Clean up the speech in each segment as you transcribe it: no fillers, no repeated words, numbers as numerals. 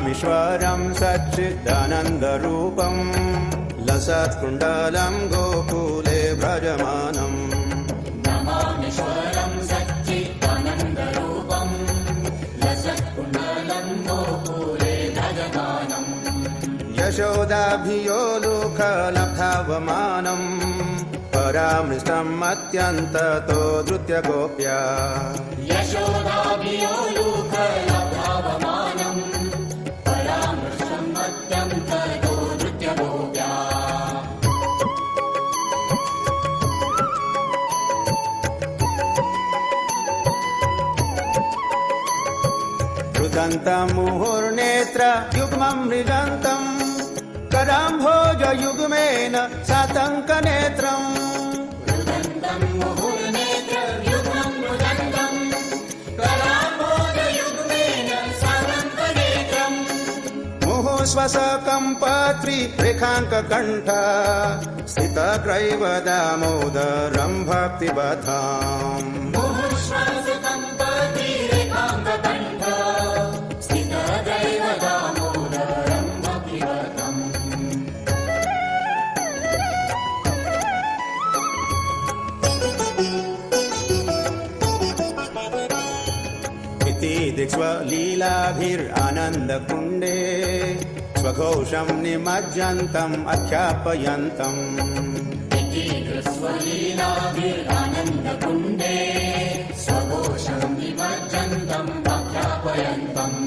नमामीश्वरं सच्चिदानन्दरूपं लसत्कुण्डलं गोकुले व्रजमानम् नमामीश्वरं सच्चिदानन्दरूपं लसत्कुण्डलं गोकुले व्रजमानम् यशोदाभियोलुखलब्धावमानम् परामृष्टम् अत्यन्ततो धृत्य गोप्या यशोदाभियोलुखलब्धावमानम् परामृष्टम् अत्यन्ततो धृत्य गोप्या रुदन्तं मुहुर्नेत्र युग्मं मृगन्तम् कराम्भोजयुग्मेन सातङ्कनेत्रम् रुदन्तं मुहुर्नेत्रं युग्मं मृगन्तम् कराम्भोजयुग्मेन सातङ्कनेत्रम् मुहुःश्वसकम्पत्रिरेखाङ्ककण्ठ स्थितग्रैव दामोदरं भक्तिवधाम् मुहुःश्वसकम्पत्रिरेखाङ्ककण्ठ स्थितग्रैव दामोदरं भक्तिवतम् इति दिक्स्वलीलाभिरानन्दकुण्डे स्वघोषं निमज्जन्तम् अख्यापयन्तम् इति स्वलीलाभिरानन्दकुण्डे स्वघोषं निमज्जन्तम् आख्यापयन्तम्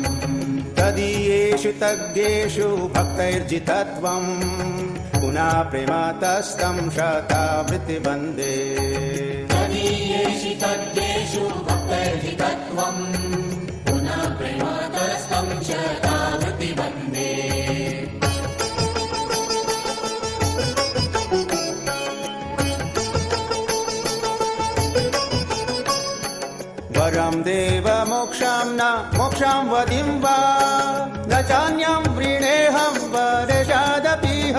तदीयेषु तज्ञेषु भक्तैर्जितत्वम् पुनः प्रेमातस्तं शतावृत्तिवन्दे तदीयेषु तद्येषु भक्तैर्जितत्वम् पुनः प्रेमातस्तं शतावृत्तिवन्दे वरं देव मोक्षं न मोक्षं वदिं वा न चान्यं वृणेऽहं वरेशादपीह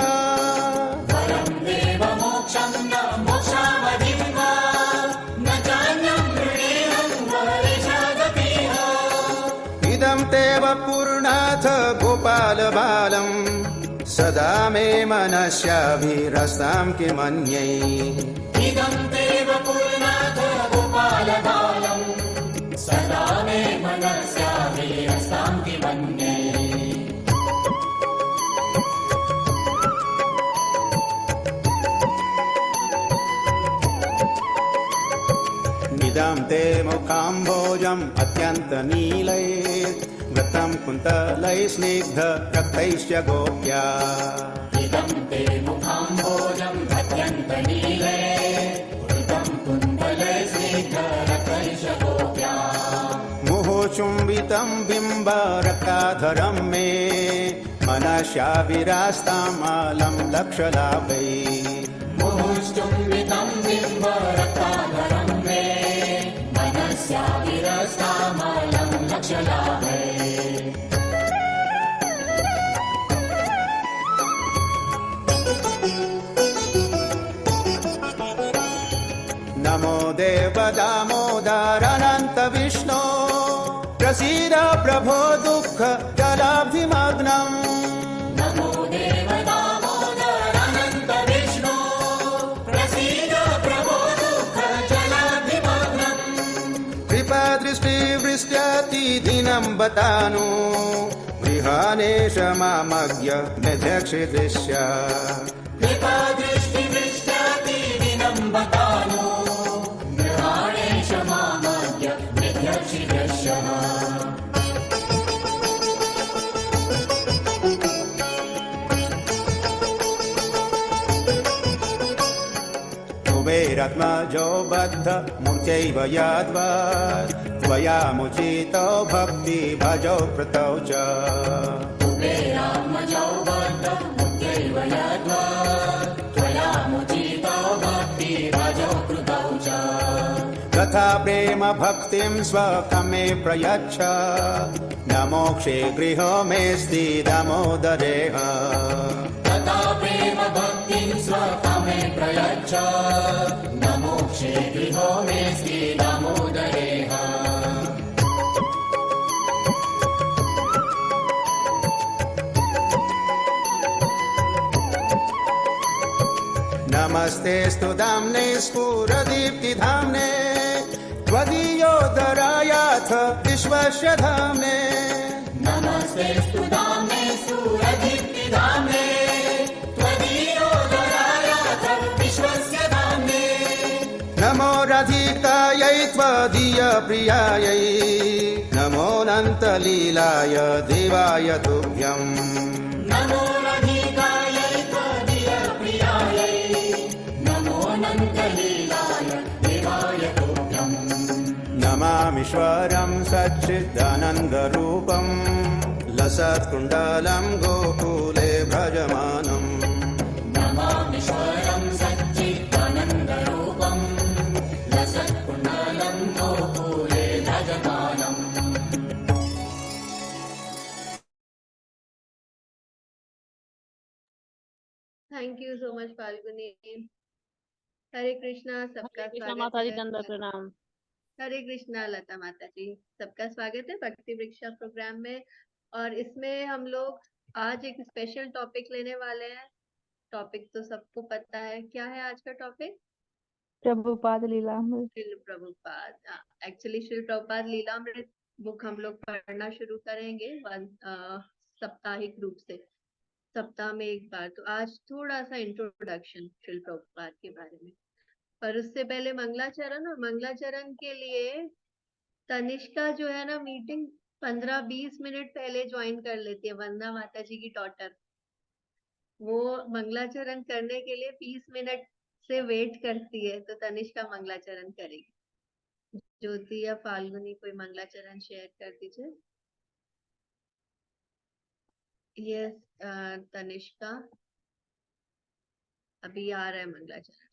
वरं देव मोक्षं न मोक्षावधिं वा न चान्यं वृणेऽहं वरेशादपीह इदं तेव पूर्णाथ गोपालबालं सदा मे मनस्याभिरस्तां किमन्यै इदं देव पूर्णाथ गोपालबालम् सदा मे मनस्याभिरस्तां किमन्ये निदं ते मुखाम्भोजम् अत्यन्तनीलैः वृत्तं कुन्तलैः स्निग्ध रक्तैश्च गोप्या इदं ते मुखाम्भोजम् अत्यन्तनीले वृतं कुन्तलैस्निग्धरक्तैश्च गोप्या मुहुचुम्बितं बिम्ब रक्ताधरं मे मनस्याभिरास्तामालं लक्षलाभै मुहुश्चुम्बितं बिम्बरक्ताधरं मे मनस्याभिरस्तामलं लक्ष्यलाभे नमो देव दामोदरानन्त विष्णो प्रसीद प्रभो दुःख जलाब्धिमग्नम् नमो देव दामोदरानन्त विष्णो प्रसीद प्रभो दुःखजलाब्धिमग्नम् कृपादृष्टिवृष्ट्यातिदिनं बतानु गृहाणेश मामज्ञ निध्यक्षिदृश्य कृपादृष्टिदृष्ट्यातिदिनं बतानो गृहाणेश मामज्ञ निध्यक्षिदृश्यः कुबेरात्मजो बद्ध मूर्त्यैव याद्वत् त्वया मुचितो भक्ति भजौ कृतौ च कुबेरात्मजौ बद्धं मुख्यैव यद्वत् त्वया मुचितो भक्ति भजौ कृतौ च तथा प्रेम भक्तिं स्वकमे प्रयच्छ न मोक्षे गृहो मेऽस्ति दामोदरेह तथा प्रेम भक्तिं स्वकमे प्रयच्छ न मोक्षे गृहो मेऽस्ति दामोदरेह नमस्तेऽस्तु धाम्ने स्फुरदीप्तिधाम्ने त्वदीयोदरायाथ विश्वस्य धाम्ने नमस्तेऽस्तु धाम्ने सुरदीप्तिधाम्ने त्वदीयोदरायाथ विश्वस्य धाम्ने नमो रधिकायै त्वदीयप्रियायै नमोऽनन्तलीलाय देवाय तुभ्यम् नमो रधिकायै त्वदीयप्रियायै नमोऽनन्तलीलाय देवाय तुभ्यम् नमामीश्वरं सच्चिदानन्दरूपं लसत्कुण्डलं गोकुले भजमानम् नमामीश्वरं सच्चिदानन्दरूपं लसत्कुण्डलं गोकुले भजमानम् thank you so much Falguni. Hare Krishna, सबका कृष्णा स्वागत माता जी है। दंडवत प्रणाम। हरे कृष्णा लता माता जी, सबका स्वागत है भक्ति वृक्षा प्रोग्राम में। और इसमें हम लोग आज एक स्पेशल टॉपिक लेने वाले हैं। टॉपिक तो सबको पता है, क्या है आज का topic? Prabhupada Lilamrita. Srila Prabhupada. Actually Srila Prabhupada Lilamrita book हम लोग पढ़ना शुरू करेंगे साप्ताहिक रूप से, सप्ताह में एक बार। तो आज थोड़ा सा इंट्रोडक्शन श्रील प्रभुपाद के बारे में, पर उससे पहले मंगलाचरण। और मंगलाचरण के लिए तनिष्का जो है ना, मीटिंग 15-20 मिनट पहले ज्वाइन कर लेती है। वंदना माता जी की डॉटर, वो मंगलाचरण करने के लिए 20 मिनट से वेट करती है। तो तनिष्का मंगलाचरण करेगी। ज्योति या फाल्गुनी कोई मंगलाचरण शेयर कर दीजिए। यस, तनिष्का अभी आ रहा है मंगलाचरण।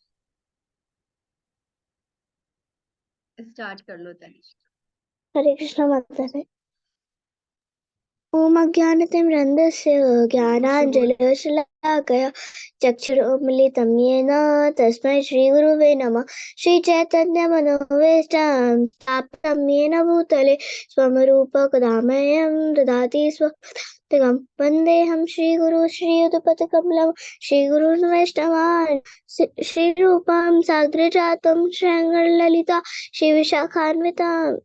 स्टार्ट कर लो तनिष्का। हरे कृष्ण माता रे। ओम अज्ञानतिमिरन्धस्य ज्ञानाञ्जनशलाकया चक्षुरुन्मीलितं येन तस्मै श्रीगुरुवे नमः। श्रीचैतन्यमनोभीष्टं स्थापितं येन भूतले स्वं रूपकदामह्यं ददाति स्वपदान्तिकं। वन्देऽहं श्रीगुरु श्रीयुतपदकमलं श्रीगुरून् वैष्णवान् श्रीरूपं साग्रजातं श्रीरङ्गललिता श्रीविशाखान्विताम्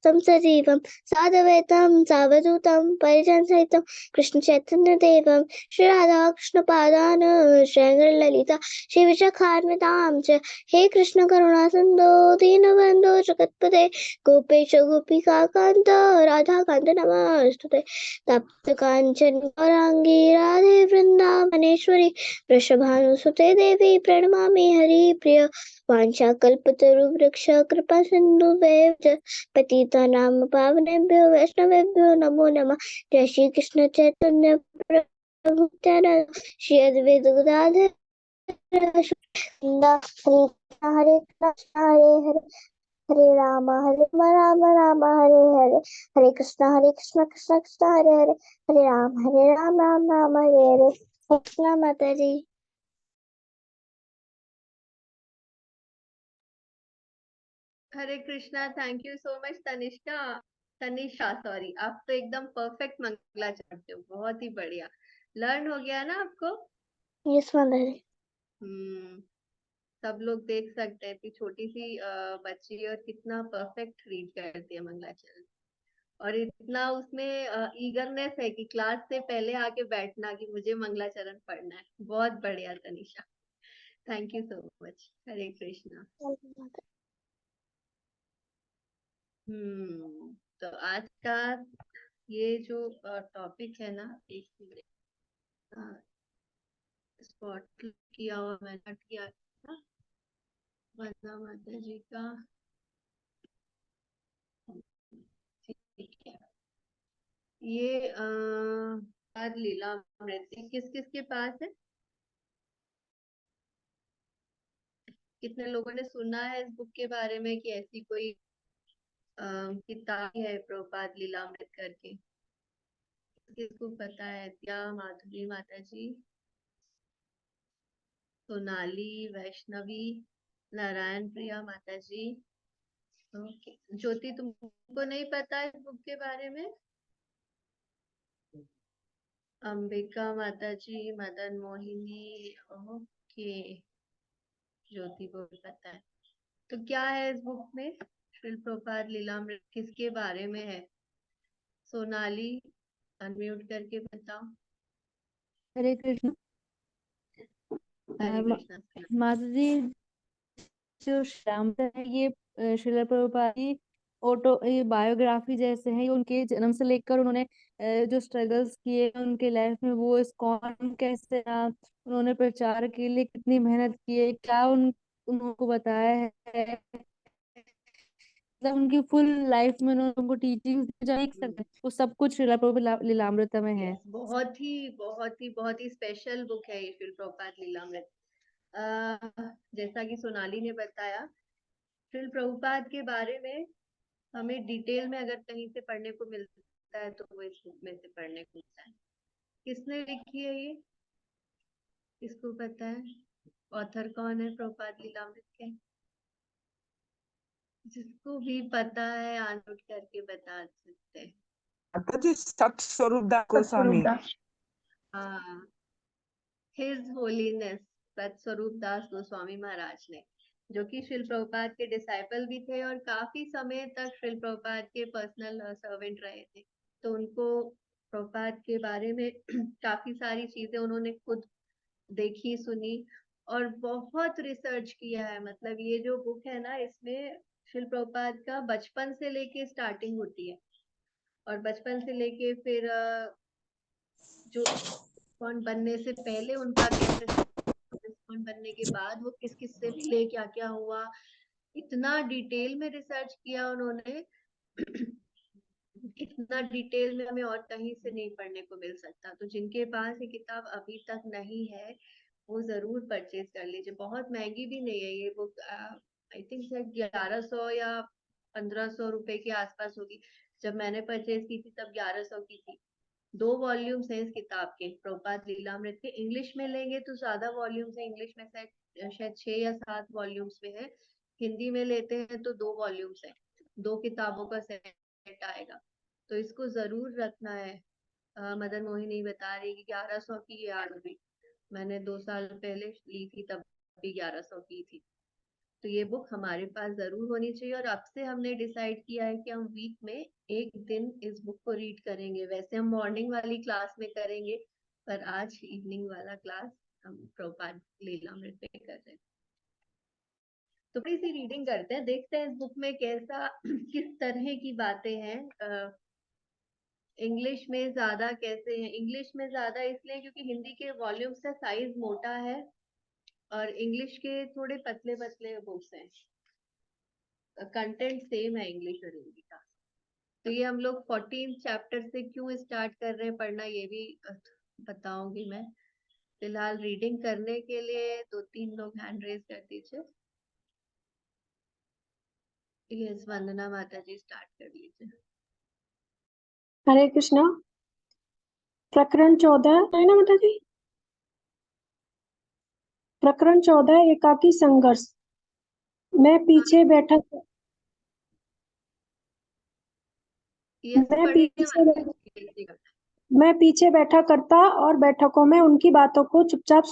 तं सजीवं साद्वैतं सावधूतं परिजनसहितं कृष्णचैतन्यदेवं श्रीराधाकृष्णपादान् श्रीरङ्गललिता श्रीविशाखान्वितां च। हे कृष्ण करुणा सिन्धो दीनबन्धो जगत्पते गोपेश गोपिकान्त राधाकान्त नमस्तुते। तप्तकाञ्चन गौराङ्गी राधे वृन्दावनेश्वरी वृषभानुसुते देवी प्रणमामि हरिप्रिय। वाञ्छाकल्पतरुवृक्ष कृपा सिन्धुभ्यः च पतितानां पावनेभ्यो वैष्णवेभ्यो नमो नमः। जय श्री कृष्ण चैतन्य प्रभु नित्यानंद श्री अद्वैत गदाधर हरे कृष्ण हरे हरे हरे राम राम राम हरे हरे हरे कृष्ण कृष्ण कृष्ण हरे हरे हरे राम राम राम हरे हरे। कृष्ण माता जी। Hare Krishna. Thank you so much Tanishka, Tanisha sorry. आप तो एकदम परफेक्ट मंगला चढ़ते हो, बहुत ही बढ़िया। लर्न हो गया ना आपको? यस माता जी। सब लोग देख सकते हैं कि छोटी सी बच्ची और कितना परफेक्ट रीड करती है मंगलाचरण। और इतना उसमें ईगरनेस है कि क्लास से पहले आके बैठना कि मुझे मंगलाचरण पढ़ना है। बहुत बढ़िया Tanisha, thank you so much. Hare Krishna. तो आज का ये जो टॉपिक है ना, एक मिनट स्पॉट किया हुआ मैंने किया था वंदना माता जी का। ठीक है, ये लीलामृत किस किस के पास है? कितने लोगों ने सुना है इस बुक के बारे में कि ऐसी कोई किताब है प्रभुपाद लीलामृत करके? किसको पता है? क्या माधुरी माता जी, सोनाली, वैष्णवी, नारायण प्रिया माता जी। ओके, ज्योति तुमको नहीं पता इस बुक के बारे में? अंबिका माता जी, मदन मोहिनी, ओके। ज्योति को भी पता है। तो क्या है इस बुक में? श्रील प्रभुपाद लीलामृत किसके बारे में है? सोनाली अनम्यूट करके बताओ। हरे कृष्ण। हरे कृष्णा। माता जी, जो श्री राम है ये श्रील प्रभुपाद की ये बायोग्राफी जैसे है। ये उनके जन्म से लेकर उन्होंने जो स्ट्रगल्स किए उनके लाइफ में, वो इस्कॉन कैसे रहा, उन्होंने प्रचार के लिए कितनी मेहनत की है, क्या उनको बताया है, मतलब उनकी फुल लाइफ में उन्होंने उनको टीचिंग जो देख सकते हैं, वो सब कुछ श्रील प्रभुपाद लीलामृत में है। बहुत ही स्पेशल बुक है ये श्रील प्रभुपाद लीलामृत। जैसा कि सोनाली ने बताया, श्रील प्रभुपाद के बारे में हमें डिटेल में अगर कहीं से पढ़ने को मिलता है तो वो इस बुक में से पढ़ने को मिलता है। किसने लिखी है ये? किसको पता है? ऑथर कौन है प्रभुपाद लीलामृत के? जिसको भी पता है आनोट करके बता सकते हैं। माता जी, सत स्वरूप दास गोस्वामी। हाँ, हिज होलीनेस सतस्वरूप दास गोस्वामी महाराज ने, जो कि श्रील प्रभुपाद के डिसाइपल भी थे और काफी समय तक श्रील प्रभुपाद के पर्सनल सर्वेंट रहे थे। तो उनको प्रभुपाद के बारे में काफी सारी चीजें उन्होंने खुद देखी, सुनी और बहुत रिसर्च किया है। मतलब ये जो बुक है ना, इसमें श्रील प्रभुपाद का बचपन से लेके स्टार्टिंग होती है और बचपन से लेके फिर जो कौन बनने से पहले उनका कैसे, कौन बनने के बाद वो किस किस से मिले, क्या क्या हुआ, इतना डिटेल में रिसर्च किया उन्होंने। इतना डिटेल में हमें और कहीं से नहीं पढ़ने को मिल सकता। तो जिनके पास ये किताब अभी तक नहीं है वो जरूर परचेज कर लीजिए। बहुत महंगी भी नहीं है ये बुक। आई थिंक 1100 या 1500 रुपए के आसपास होगी। जब मैंने परचेज की थी तब 1100 की थी। 2 वॉल्यूम्स हैं इस किताब के, प्रभुपाद लीलामृत के। इंग्लिश में लेंगे तो ज्यादा वॉल्यूम्स है, इंग्लिश में शायद 6 या 7 वॉल्यूम्स में है। हिंदी में लेते हैं तो 2 वॉल्यूम्स है, 2 किताबों का सेट आएगा। तो इसको जरूर रखना है। मदन मोहिनी बता रही कि 1100 की ये आ रही, मैंने 2 साल पहले ली थी तब भी 1100 की थी। तो ये बुक हमारे पास जरूर होनी चाहिए। और अब से हमने डिसाइड किया है कि हम वीक में एक दिन इस बुक को रीड करेंगे। वैसे हम मॉर्निंग वाली क्लास में करेंगे, पर आज इवनिंग वाला क्लास हम प्रभुपाद लीलामृत पे कर रहे हैं। तो थोड़ी सी रीडिंग करते हैं, देखते हैं इस बुक में कैसा किस तरह की बातें हैं। इंग्लिश में ज्यादा कैसे है? इंग्लिश में ज्यादा इसलिए क्योंकि हिंदी के वॉल्यूम्स का साइज मोटा है और इंग्लिश के थोड़े पतले पतले बुक्स हैं। कंटेंट सेम है इंग्लिश और हिंदी का। तो ये हम लोग 14 चैप्टर से क्यों स्टार्ट कर रहे हैं पढ़ना, ये भी बताऊंगी मैं। फिलहाल रीडिंग करने के लिए 2-3 लोग हैंड रेज कर दीजिए। यस, वंदना माता जी स्टार्ट कर लीजिए। हरे कृष्णा। प्रकरण 14 है ना माता जी? प्रकरण 14, एकाकी संघर्ष। मैं पीछे बैठा मैं पीछे बैठा करता और बैठकों में उनकी बातों को चुपचाप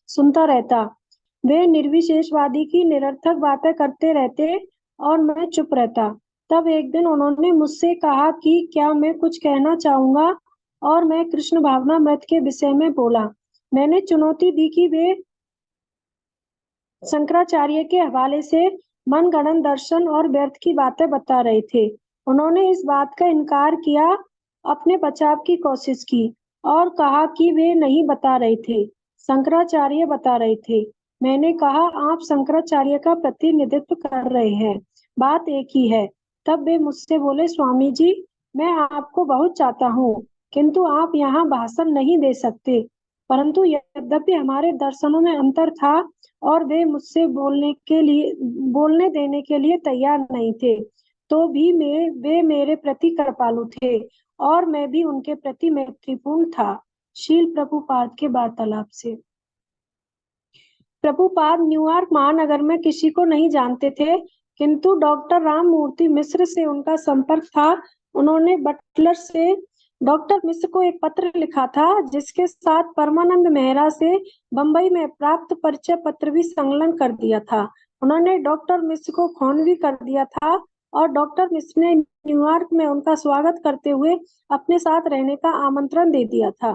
सुनता रहता। वे निर्विशेषवादी की निरर्थक बातें करते रहते और मैं चुप रहता। तब एक दिन उन्होंने मुझसे कहा कि क्या मैं कुछ कहना चाहूंगा, और मैं कृष्ण भावनामृत के विषय में बोला। मैंने चुनौती दी कि वे शंकराचार्य के हवाले से मनगढ़ंत दर्शन और व्यर्थ की बातें बता रहे थे। उन्होंने इस बात का इनकार किया, अपने बचाव की कोशिश की और कहा कि वे नहीं बता रहे थे, शंकराचार्य बता रहे थे। मैंने कहा, आप शंकराचार्य का प्रतिनिधित्व कर रहे हैं, बात एक ही है। तब वे मुझसे बोले, स्वामी जी, मैं आपको बहुत चाहता हूँ, किंतु आप यहाँ भाषण नहीं दे सकते। परंतु यद्यपि हमारे दर्शनों में अंतर था और वे मुझसे बोलने देने के लिए तैयार नहीं थे, तो भी वे मेरे प्रति कृपालु थे और मैं भी उनके प्रति मैत्रीपूर्ण था। शील प्रभुपाद के वार्तालाप से। प्रभुपाद न्यूयॉर्क महानगर में किसी को नहीं जानते थे, किंतु डॉक्टर राममूर्ति मिश्र से उनका संपर्क था। उन्होंने बटलर से डॉक्टर मिश्र को एक पत्र लिखा था जिसके साथ परमानंद मेहरा से बंबई में प्राप्त परिचय पत्र भी संलग्न कर दिया था। उन्होंने डॉक्टर मिश्र को फोन भी कर दिया था और डॉक्टर मिश्र ने न्यूयॉर्क में उनका स्वागत करते हुए अपने साथ रहने का आमंत्रण दे दिया था।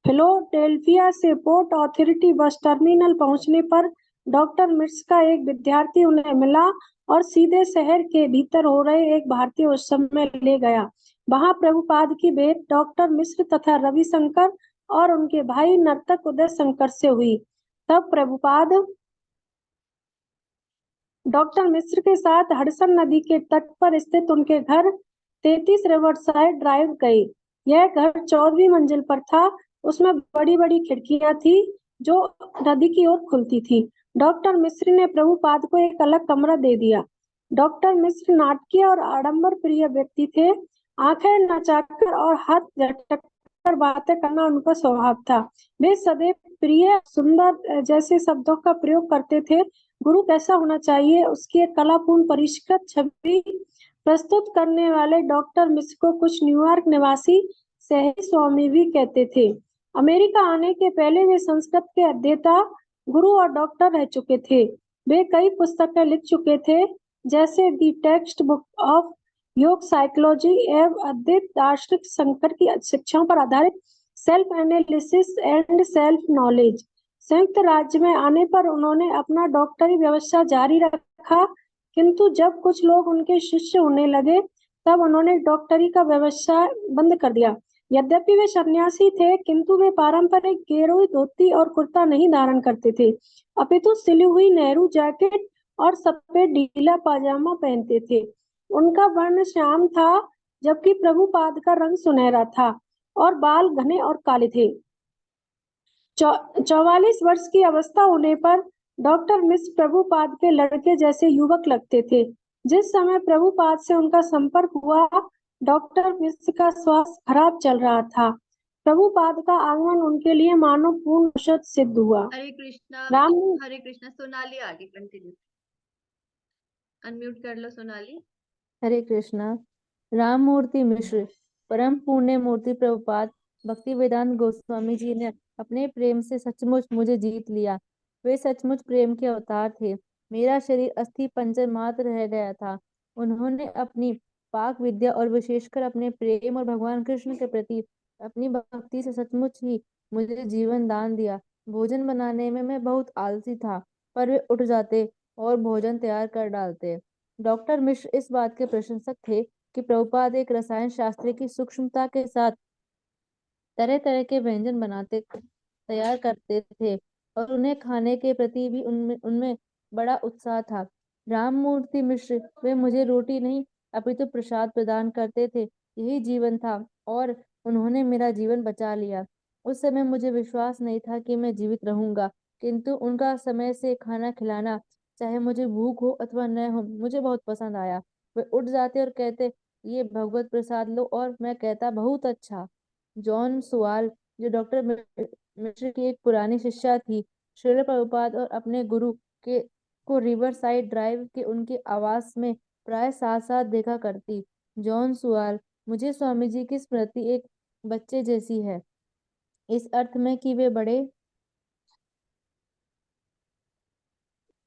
फिलाडेल्फिया से पोर्ट ऑथोरिटी बस टर्मिनल पहुंचने पर डॉक्टर मिश्र का एक विद्यार्थी उन्हें मिला और सीधे शहर के भीतर हो रहे एक भारतीय उत्सव में ले गया। वहां प्रभुपाद की भेंट डॉक्टर मिश्र तथा रविशंकर और उनके भाई नर्तक उदय शंकर से हुई। तब प्रभुपाद डॉक्टर मिश्र के साथ हडसन नदी के तट पर स्थित उनके घर 33 रिवरसाइड ड्राइव गए। यह घर 14वीं मंजिल पर था। उसमें बड़ी बड़ी खिड़कियां थी जो नदी की ओर खुलती थी। डॉक्टर मिश्र ने प्रभुपाद को एक अलग कमरा दे दिया। डॉक्टर मिश्र नाटकीय और आडंबर प्रिय व्यक्ति थे। आंखें नचाकर और हाथ झटककर बातें करना उनका स्वभाव था। वे सदैव प्रिय, सुंदर जैसे शब्दों का प्रयोग करते थे। गुरु कैसा होना चाहिए उसकी एक कलापूर्ण परिष्कृत छवि प्रस्तुत करने वाले डॉक्टर मिश्र को कुछ न्यूयॉर्क निवासी सही स्वामी भी कहते थे। अमेरिका आने के पहले वे संस्कृत के अध्येता, गुरु और डॉक्टर रह चुके थे। वे कई पुस्तकें लिख चुके थे जैसे दी टेक्स्ट बुक ऑफ योग साइकोलॉजी एवं अद्वैत दार्शनिक शंकर की शिक्षाओं पर आधारित self analysis and self knowledge. संयुक्त राज्य में आने पर उन्होंने अपना डॉक्टरी व्यवसाय जारी रखा, किंतु जब कुछ लोग उनके शिष्य होने लगे तब उन्होंने डॉक्टरी का व्यवसाय बंद कर दिया। यद्यपि वे सन्यासी थे किंतु वे पारंपरिक गेरुई धोती और कुर्ता नहीं धारण करते थे, अपितु सिली हुई नेहरू जैकेट और सफेद ढीला पाजामा पहनते थे। उनका वर्ण श्याम था जबकि प्रभुपाद का रंग सुनहरा था और बाल घने और काले थे। 44 वर्ष की अवस्था होने पर डॉक्टर मिश्र प्रभुपाद के लड़के जैसे युवक लगते थे। जिस समय प्रभुपाद से उनका संपर्क हुआ डॉक्टर मिश्र का स्वास्थ्य खराब चल रहा था। प्रभुपाद का आगमन उनके लिए मानो पूर्ण औषध सिद्ध हुआ। हरे कृष्णा। राम हरे कृष्णा। सोनाली आगे कंटिन्यू। अनम्यूट कर लो सोनाली। हरे कृष्णा। राममूर्ति मिश्र, परम पुण्य मूर्ति प्रभुपाद भक्ति वेदांत गोस्वामी जी ने अपने प्रेम से सचमुच मुझे जीत लिया। वे सचमुच प्रेम के अवतार थे। मेरा शरीर अस्थि पंजर मात्र रह गया था। उन्होंने अपनी पाक विद्या और विशेषकर अपने प्रेम और भगवान कृष्ण के प्रति अपनी भक्ति से सचमुच ही मुझे जीवन दान दिया। भोजन बनाने में मैं बहुत आलसी था, पर वे उठ जाते और भोजन तैयार कर डालते। डॉक्टर मिश्र इस बात के प्रशंसक थे कि प्रभुपाद एक रसायन शास्त्री की सूक्ष्मता के साथ तरह तरह के व्यंजन बनाते तैयार करते थे और उन्हें खाने के प्रति भी उनमें बड़ा उत्साह था। राममूर्ति मिश्र वे मुझे रोटी नहीं अपितु प्रसाद प्रदान करते थे। यही जीवन था और उन्होंने मेरा जीवन बचा लिया। उस समय मुझे विश्वास नहीं था कि मैं जीवित रहूंगा, किंतु उनका समय से खाना खिलाना, चाहे मुझे भूख हो अथवा न हो, मुझे बहुत पसंद आया। वे उठ जाते और कहते, ये भगवत प्रसाद लो, और मैं कहता, बहुत अच्छा। जॉन सुआल, जो डॉक्टर मिश्र की एक पुरानी शिष्या थी, श्रील प्रभुपाद और अपने गुरु के को रिवर साइड ड्राइव के उनके आवास में प्राय साथ साथ देखा करती। जॉन सुआल, मुझे स्वामी जी की स्मृति एक बच्चे जैसी है, इस अर्थ में कि वे बड़े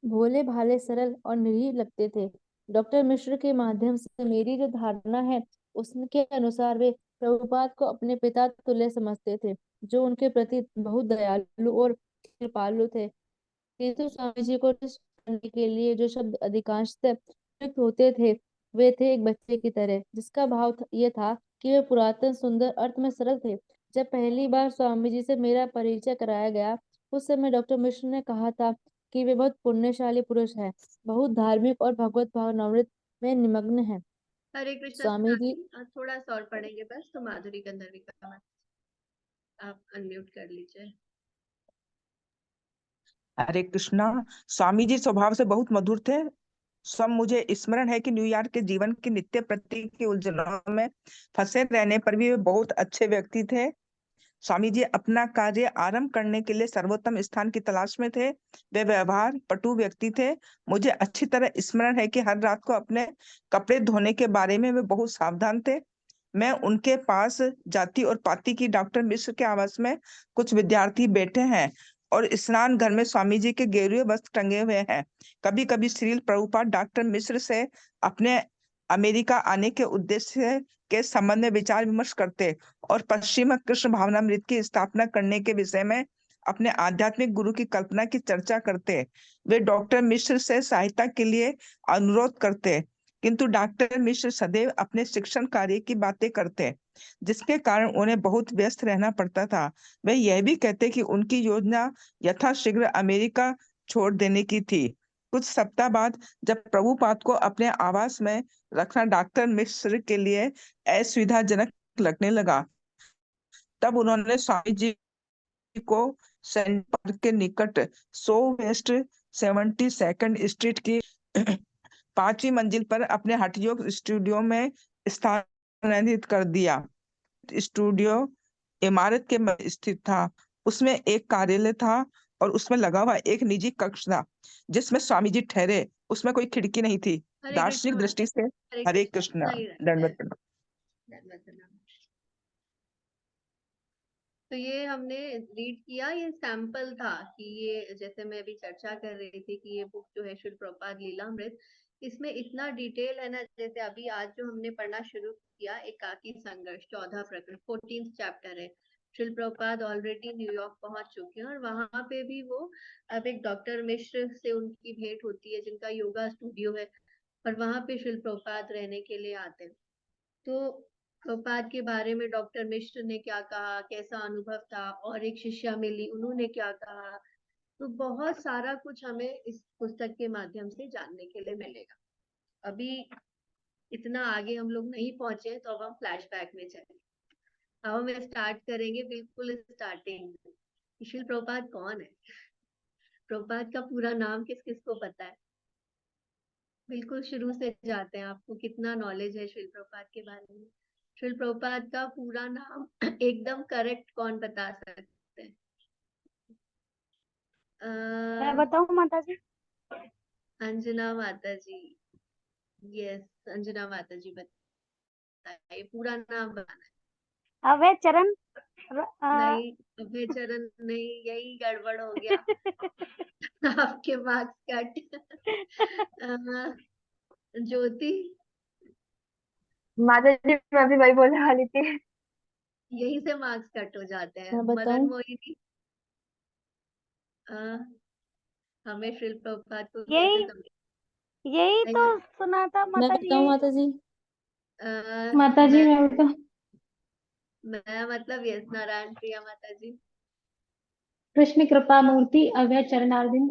भोले भाले, सरल और निरीह लगते थे। डॉक्टर मिश्र के माध्यम से मेरी जो धारणा है उसके अनुसार वे प्रभुपाद को अपने पिता तुल्य समझते थे, जो उनके प्रति बहुत दयालु और कृपालु थे। किंतु स्वामी जी को तुष्ट करने के लिए जो शब्द अधिकांशतः प्रयुक्त होते थे वे थे एक बच्चे की तरह, जिसका भाव ये था कि वे पुरातन, सुंदर, अर्थ में सरल थे। जब पहली बार स्वामी जी से मेरा परिचय कराया गया उस समय डॉक्टर मिश्र ने कहा था कि वे बहुत पुण्यशाली पुरुष हैं, बहुत धार्मिक और भगवत भावनामृत में निमग्न हैं। हरे कृष्णा स्वामी जी, सोनाली। थोड़ा सा और पढ़ेंगे बस, तो माधुरी गंधर्वी का आप अनम्यूट कर लीजिए। हरे कृष्णा। स्वामी जी स्वभाव से बहुत मधुर थे। सब मुझे स्मरण है कि न्यूयॉर्क के जीवन की नित्य प्रति की उलझनों में फंसे रहने पर भी वे बहुत अच्छे व्यक्ति थे। स्वामी जी अपना कार्य आरंभ करने के लिए सर्वोत्तम स्थान की तलाश में थे। वे व्यवहार पटु व्यक्ति थे। मुझे अच्छी तरह स्मरण है कि हर रात को अपने कपड़े धोने के बारे में वे बहुत सावधान थे। मैं उनके पास जाती और पाती कि डॉक्टर मिश्र के आवास में कुछ विद्यार्थी बैठे हैं और स्नान घर में स्वामी जी के गेरुए वस्त्र टंगे हुए हैं। कभी कभी श्रील प्रभुपाद डॉक्टर मिश्र से अपने अमेरिका आने के उद्देश्य के संबंध में विचार विमर्श करते और पश्चिम कृष्ण भावनामृत की स्थापना करने के विषय में अपने आध्यात्मिक गुरु की कल्पना की चर्चा करते। वे डॉक्टर मिश्र से सहायता के लिए अनुरोध करते, किंतु डॉक्टर मिश्र सदैव अपने शिक्षण कार्य की बातें करते, जिसके कारण उन्हें बहुत व्यस्त रहना पड़ता था। वे यह भी कहते कि उनकी योजना यथाशीघ्र अमेरिका छोड़ देने की थी। कुछ सप्ताह बाद जब प्रभुपाद को अपने आवास में रखना डॉक्टर मिश्र के लिए असुविधाजनक लगने लगा, तब उन्होंने स्वामी जी को सेंट पार्क के निकट 100 वेस्ट 72nd स्ट्रीट की 5वीं मंजिल पर अपने हठयोग स्टूडियो में स्थानांतरित कर दिया। स्टूडियो इमारत के मध्य स्थित था। उसमें एक कार्यालय था और उसमें लगा हुआ एक निजी कक्ष था जिसमें स्वामी जी ठहरे। उसमें कोई खिड़की नहीं थी। हरे दार्शनिक कृष्ण दृष्टि से हरे हरे कृष्ण कृष्ण सही रहता है। दंडवत प्रणाम। दंडवत प्रणाम। तो ये हमने रीड किया, ये सैंपल था कि ये जैसे मैं अभी चर्चा कर रही थी कि ये बुक जो है श्रील प्रभुपाद लीलामृत, इसमें इतना डिटेल है ना। जैसे अभी आज जो हमने पढ़ना शुरू किया एकाकी संघर्ष 14 प्रकरण 14th चैप्टर है। श्रील प्रभुपाद ऑलरेडी न्यूयॉर्क पहुंच चुके हैं और वहां पे भी वो अब एक डॉक्टर मिश्र से उनकी भेंट होती है जिनका योगा स्टूडियो है, और वहां पे श्रील प्रभुपाद रहने के लिए आते हैं। तो प्रभुपाद के बारे में डॉक्टर मिश्र ने क्या कहा, कैसा अनुभव था, और एक शिष्या मिली उन्होंने क्या कहा, तो बहुत सारा कुछ हमें इस पुस्तक के माध्यम से जानने के लिए मिलेगा। अभी इतना आगे हम लोग नहीं पहुंचे तो अब हम फ्लैशबैक में चलेंगे। अब हम स्टार्ट करेंगे बिल्कुल स्टार्टिंग में। श्रील प्रभुपाद कौन है? प्रभुपाद का पूरा नाम किस किस को पता है? बिल्कुल शुरू से जाते हैं। आपको कितना नॉलेज है श्रील प्रभुपाद के बारे में? श्रील प्रभुपाद का पूरा नाम एकदम करेक्ट कौन बता सकते हैं? मैं बताऊं माता जी? अंजना माता जी। यस, अंजना माता जी बताइए, पूरा नाम बताना है। अभय चरण नहीं, अभय चरण नहीं, यही गड़बड़ हो गया। आपके मार्क्स कट। ज्योति, माता जी मैं भी वही बोलने वाली थी। यही से मार्क्स कट हो जाते हैं। मैं मदन बताऊं? मोहिनी, हमें श्रील प्रभुपाद को यही कैसे समझ? यही तो सुना था मैं माता जी। बताऊं माता जी? माता जी मैं मैं बताऊं? मतलब यस, नारायण प्रिया माता जी। कृष्ण कृपा मूर्ति अभय चरणारविंद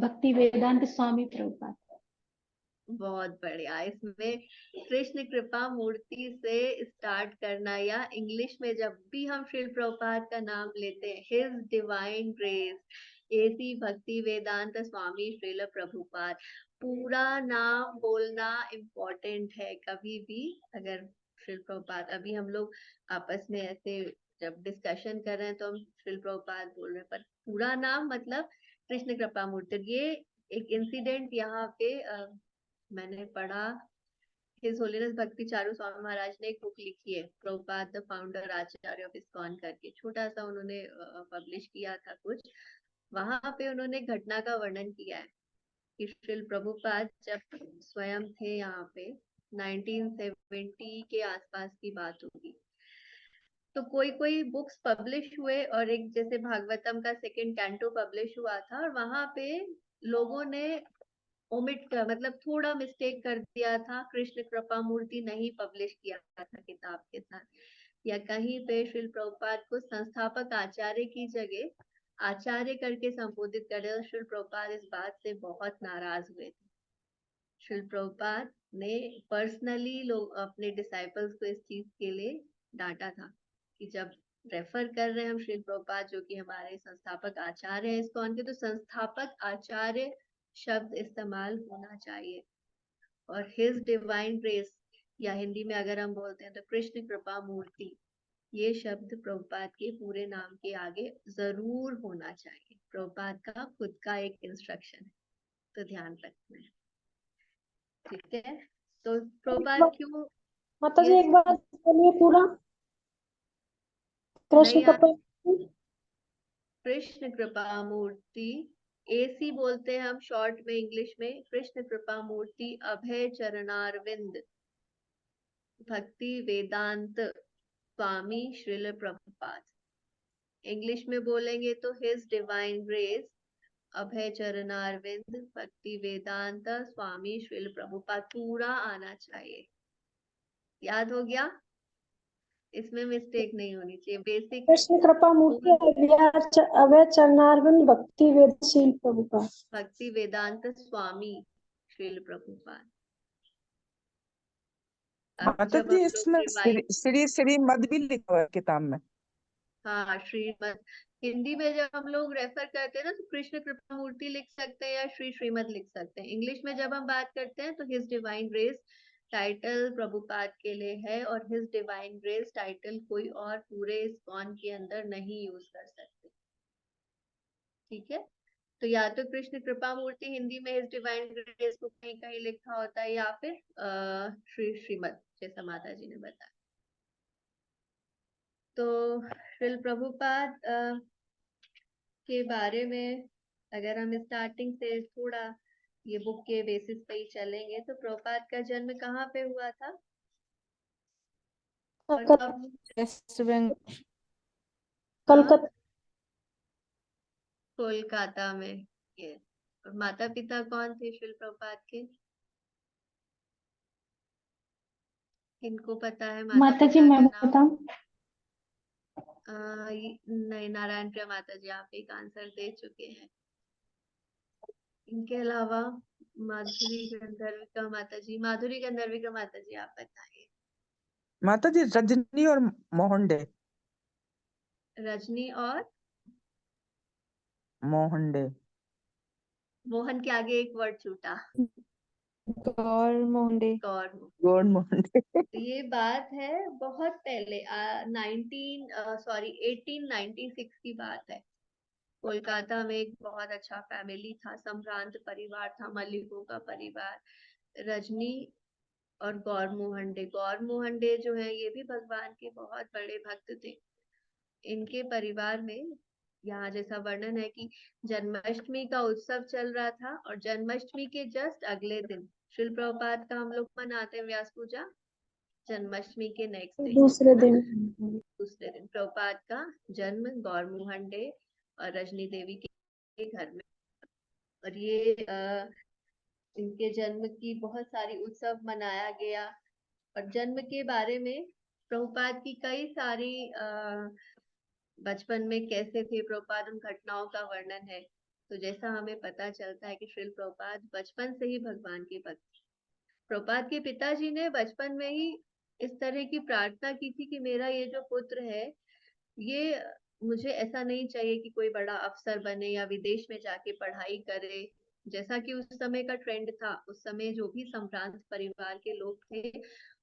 भक्ति वेदांत स्वामी प्रभुपाद। बहुत बढ़िया। इसमें कृष्ण कृपा मूर्ति से स्टार्ट करना, या इंग्लिश में जब भी हम श्रील प्रभुपाद का नाम लेते हैं, हिज डिवाइन ग्रेस एसी भक्ति वेदांत स्वामी श्रील प्रभुपाद, पूरा नाम बोलना इम्पोर्टेंट है। कभी भी अगर श्रील प्रभुपाद, अभी हम लोग आपस में ऐसे जब डिस्कशन कर रहे हैं तो हम श्रील प्रभुपाद बोल रहे हैं, पर पूरा नाम मतलब कृष्ण कृपा मूर्ति। ये एक इंसिडेंट यहाँ पे मैंने पढ़ा। हिज होलीनेस भक्ति चारू स्वामी महाराज ने एक बुक लिखी है, Prabhupada the founder Acharya of ISKCON करके, छोटा सा उन्होंने पब्लिश किया था कुछ। वहां पे उन्होंने घटना का वर्णन किया है कि श्रील प्रभुपाद जब स्वयं थे यहाँ पे 1970 के आसपास की बात होगी, तो कोई कोई बुक्स पब्लिश हुए और एक जैसे भागवतम का सेकंड कैंटो पब्लिश हुआ था, और वहां पे लोगों ने ओमिट कर, मतलब थोड़ा मिस्टेक कर दिया था, कृष्ण कृपा मूर्ति नहीं पब्लिश किया था किताब के साथ, या कहीं पे श्रील प्रभुपाद को संस्थापक आचार्य की जगह आचार्य करके संबोधित करे, और श्रील प्रभुपाद इस बात से बहुत नाराज हुए थे। श्रील प्रभुपाद ने पर्सनली लोग अपने डिसाइपल्स को इस चीज के लिए डांटा था कि जब रेफर कर रहे हैं हम श्रील प्रभुपाद जो कि हमारे संस्थापक आचार्य हैं इस्कॉन के, तो संस्थापक आचार्य शब्द इस्तेमाल होना चाहिए। और हिज डिवाइन ग्रेस, या हिंदी में अगर हम बोलते हैं तो कृष्ण कृपा मूर्ति, ये शब्द प्रभुपाद के पूरे नाम के आगे जरूर होना चाहिए। प्रभुपाद का खुद का एक इंस्ट्रक्शन है, तो ध्यान रखना है। ठीक है, तो प्रभुपाद क्यों? माता जी Yes. एक बात बोलिए पूरा। कृष्ण नहीं, आप कपट। कृष्ण कृपा मूर्ति, एसी बोलते हैं हम शॉर्ट में इंग्लिश में। कृष्ण कृपा मूर्ति अभय चरणारविंद भक्ति वेदांत स्वामी श्रील प्रभुपाद। इंग्लिश में बोलेंगे तो हिज डिवाइन ग्रेस अभय चरणारविंद भक्ति वेदांत स्वामी श्रील प्रभुपाद, पूरा आना चाहिए। याद हो गया? इसमें मिस्टेक नहीं होनी चाहिए, बेसिक कृष्ण कृपा मूर्ति अभय चरणारविंद भक्ति वेदशील प्रभुपाद। भक्ति वेदांत स्वामी श्रील प्रभुपाद। अब माता जब जी हम लोग इसमें रिवाइज, श्रीमद भी लिखा हुआ है किताब में। हाँ श्रीमद, हिंदी में जब हम लोग रेफर करते हैं ना तो कृष्ण कृपा मूर्ति लिख सकते हैं या श्रीमद लिख सकते हैं। इंग्लिश में जब हम बात करते हैं तो his divine grace title Prabhupada के लिए है, और हिज डिवाइन ग्रेस टाइटल कोई और पूरे इस्कॉन के अंदर नहीं यूज कर सकते। ठीक है, तो या तो कृष्ण कृपा मूर्ति हिंदी में हिज डिवाइन ग्रेस को कहीं कहीं लिखा होता है, या फिर श्रीमद, जैसा माता जी ने बताया। तो श्रील प्रभुपाद के बारे में अगर हम स्टार्टिंग से थोड़ा ये बुक के बेसिस पे ही चलेंगे, तो प्रभुपाद का जन्म कहाँ पे हुआ था और कब? वेस्ट बंगाल। कलकत्ता। कोलकाता में। ये, और माता पिता कौन थे श्रील प्रभुपाद के? किनको पता है माता जी पिता मैं का नाम? बताऊं? नहीं, नारायण प्रिया माता जी आप एक आंसर दे चुके हैं। इनके अलावा माधुरी गंधर्विका माता जी, माधुरी गंधर्विका माता जी आप बताइए। माता जी रजनी और मोहनडे। रजनी और मोहनडे। मोहन के आगे एक वर्ड छूटा, गौर मोहनडे। गौर। गौर मोहनडे। तो ये बात है बहुत पहले, 1896 की बात है। कोलकाता में एक बहुत अच्छा फैमिली था, संभ्रांत परिवार था, मलिकों का परिवार। रजनी और गौर मोहनडे जो है ये भी भगवान के बहुत बड़े भक्त थे। इनके परिवार में यहाँ जैसा वर्णन है कि जन्माष्टमी का उत्सव चल रहा था, और जन्माष्टमी के जस्ट अगले दिन श्रील प्रभुपाद का हम लोग मनाते हैं व्यास पूजा, जन्माष्टमी के नेक्स्ट डे, दूसरे है ना? दिन। दूसरे दिन प्रभुपाद का जन्म गौर मोहनडे और रजनी देवी के घर में। और ये इनके जन्म की बहुत सारी उत्सव मनाया गया। और जन्म के बारे में प्रभुपाद की कई सारी बचपन में कैसे थे प्रभुपाद, उन घटनाओं का वर्णन है। तो जैसा हमें पता चलता है कि श्रील प्रभुपाद बचपन से ही भगवान के भक्त। प्रभुपाद के पिताजी ने बचपन में ही इस तरह की प्रार्थना की थी कि मेरा ये जो पुत्र है, ये, मुझे ऐसा नहीं चाहिए कि कोई बड़ा अफसर बने या विदेश में जाके पढ़ाई करे, जैसा कि उस समय का ट्रेंड था। उस समय जो भी संभ्रांत परिवार के लोग थे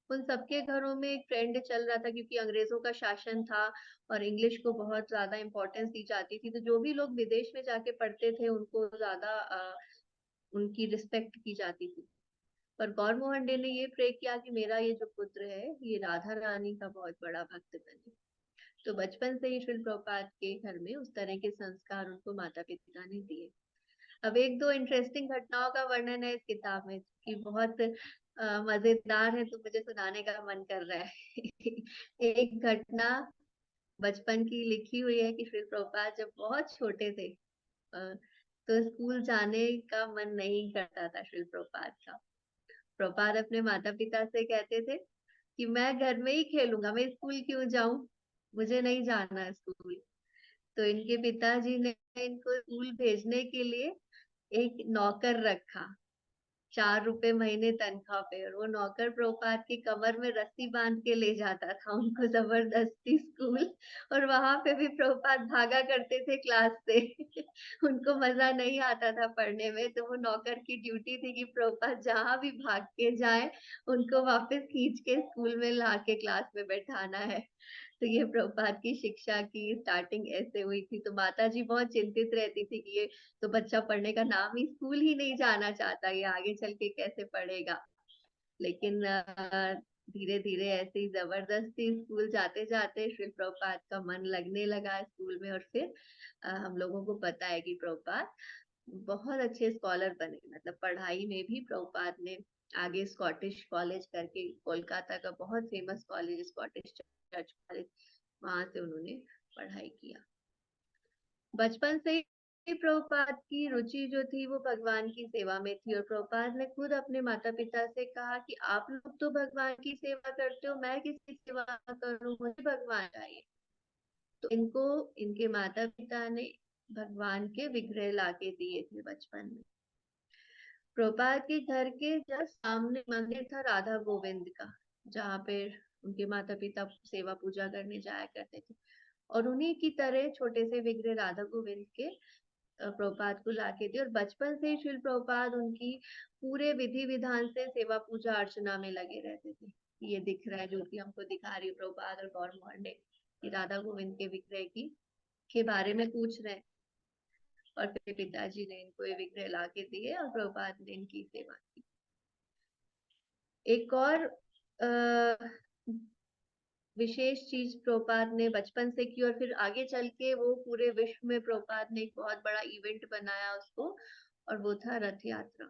उन सबके घरों में एक ट्रेंड चल रहा था, क्योंकि अंग्रेजों का शासन था और इंग्लिश को बहुत ज्यादा इम्पोर्टेंस दी जाती थी। तो जो भी लोग विदेश में जाके पढ़ते थे उनको ज्यादा उनकी रिस्पेक्ट की जाती थी। पर गौर मोहनडे ने ये प्रे किया कि मेरा ये जो पुत्र है ये राधा रानी का बहुत बड़ा भक्त बने। तो बचपन से ही श्रील प्रभुपाद के घर में उस तरह के संस्कार उनको माता पिता ने दिए। अब एक दो इंटरेस्टिंग घटनाओं का वर्णन है इस किताब में कि बहुत मजेदार है, तो मुझे सुनाने का मन कर रहा है। एक घटना बचपन की लिखी हुई है कि श्रील प्रभुपाद जब बहुत छोटे थे तो स्कूल जाने का मन नहीं करता था श्रील प्रभुपाद का। प्रभुपाद अपने माता पिता से कहते थे कि मैं घर में ही खेलूंगा, मैं स्कूल क्यों जाऊं, मुझे नहीं जाना स्कूल। तो इनके पिताजी ने इनको स्कूल भेजने के लिए एक नौकर रखा, 4 रुपए महीने तनख्वाह पे, और वो नौकर प्रभुपाद की कमर में रस्सी बांध के ले जाता था उनको जबरदस्ती स्कूल। और वहां पे भी प्रभुपाद भागा करते थे क्लास से। उनको मजा नहीं आता था पढ़ने में, तो वो नौकर की ड्यूटी थी कि प्रभुपाद जहां भी भाग के जाए उनको वापस खींच के स्कूल में ला के क्लास में बैठाना है। तो ये प्रभुपाद की शिक्षा की स्टार्टिंग ऐसे हुई थी। तो माता जी बहुत चिंतित रहती थी कि ये तो बच्चा पढ़ने का नाम ही, स्कूल ही नहीं जाना चाहता, ये आगे चल के कैसे पढ़ेगा। लेकिन धीरे धीरे ऐसे ही जबरदस्ती स्कूल जाते जाते श्रील प्रभुपाद का मन लगने लगा स्कूल में, और फिर हम लोगों को पता है कि प्रभुपाद बहुत अच्छे स्कॉलर बने, मतलब पढ़ाई में भी प्रभुपाद ने आगे स्कॉटिश कॉलेज करके, कोलकाता का बहुत famous college Scottish church college, वहां से उन्होंने पढ़ाई किया। बचपन से ही प्रभुपाद की रुचि जो थी वो भगवान की सेवा में थी, और प्रभुपाद ने खुद अपने माता पिता से कहा कि आप लोग तो भगवान की सेवा करते हो, मैं किसकी सेवा करूं, मुझे भगवान चाहिए। तो इनको इनके माता पिता ने भगवान के विग्रह लाके दिए थे बचपन में। प्रभुपाद के घर के जस्ट सामने मंदिर था राधा गोविंद का, जहाँ पे उनके माता पिता सेवा पूजा करने जाया करते थे, और उन्हीं की तरह छोटे से विग्रह राधा गोविंद के प्रभुपाद को लाके दिए। और बचपन से ही श्रील प्रभुपाद उनकी पूरे विधि विधान से सेवा पूजा अर्चना में लगे रहते थे। ये दिख रहा है जो कि हमको दिखा रही है प्रभुपाद और गौर मोहन की राधा गोविंद के विग्रह की के बारे में पूछ रहे हैं, और फिर पिताजी ने इनको ये विग्रह ला के दिए और प्रभुपाद ने इनकी सेवा की। एक और विशेष चीज प्रभुपाद ने बचपन से की, और फिर आगे चल के वो पूरे विश्व में प्रभुपाद ने एक बहुत बड़ा इवेंट बनाया उसको, और वो था रथ यात्रा।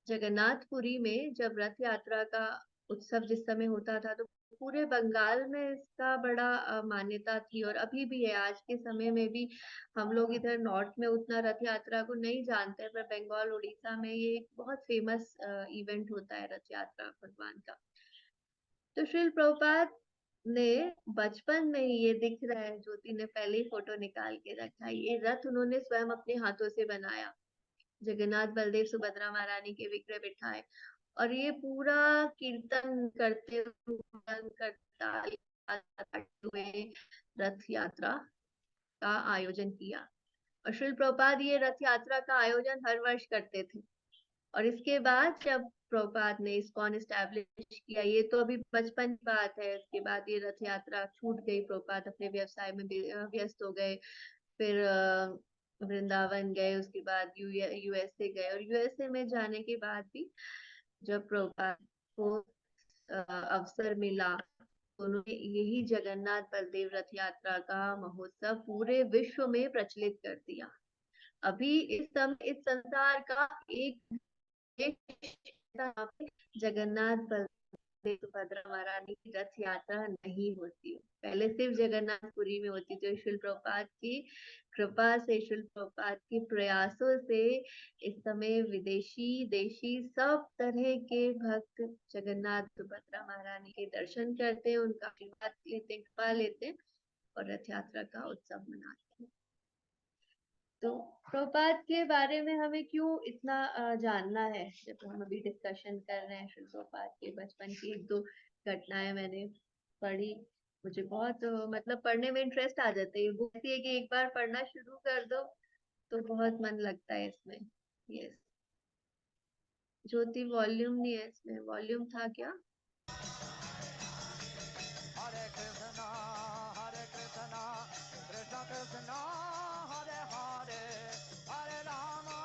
जगन्नाथपुरी में जब रथ यात्रा का उत्सव जिस समय होता था, तो पूरे बंगाल में इसका बड़ा मान्यता थी, और अभी भी है। आज के समय में भी हम लोग इधर नॉर्थ में उतना रथ यात्रा को नहीं जानते, पर बंगाल उड़ीसा में ये एक बहुत फेमस इवेंट होता है रथ यात्रा भगवान का। तो श्रील प्रभुपाद ने बचपन में ही, ये दिख रहा है, ज्योति ने पहले ही फोटो निकाल के रखा है, ये रथ उन्होंने स्वयं अपने हाथों से बनाया। जगन्नाथ बलदेव सुभद्रा महारानी के विग्रह बिठाए, और ये पूरा कीर्तन करते हुए रथ यात्रा का आयोजन किया। और श्रील प्रभुपाद ये रथ यात्रा का आयोजन हर वर्ष करते थे। और इसके बाद जब प्रभुपाद ने इस्कॉन एस्टैब्लिश किया, ये तो अभी बचपन की बात है, इसके बाद ये रथ यात्रा छूट गई, प्रभुपाद अपने व्यवसाय में व्यस्त हो गए। फिर वृंदावन गए, उसके बाद यूएसए गए, और यूएसए में जाने के बाद भी जब प्रभुपाद को अवसर मिला, तो उन्होंने यही जगन्नाथ बलदेव रथ यात्रा का महोत्सव पूरे विश्व में प्रचलित कर दिया। अभी इस समय इस संसार का एक जगन्नाथ बलदेव सुभद्रा महारानी की रथ यात्रा नहीं होती। पहले सिर्फ जगन्नाथपुरी में होती थी। श्रील प्रभुपाद की कृपा से, श्रील प्रभुपाद के प्रयासों से इस समय विदेशी देशी सब तरह के भक्त जगन्नाथ सुभद्रा महारानी के दर्शन करते हैं, उनका आशीर्वाद लेते हैं, कृपा लेते हैं, और रथ यात्रा का उत्सव मनाते हैं। तो प्रभुपाद के बारे में हमें क्यों इतना जानना है, जब हम अभी डिस्कशन कर रहे हैं श्री प्रभुपाद के बचपन की एक दो घटनाएं मैंने पढ़ी, मुझे बहुत मतलब पढ़ने में इंटरेस्ट आ जाता है। ये बुक ऐसी है कि एक बार पढ़ना शुरू कर दो तो बहुत मन लगता है इसमें। यस, ज्योति वॉल्यूम नहीं है इसमें, वॉल्यूम था क्या? Hare Krishna, Krishna Krishna, Hare Hare, Hare Rama,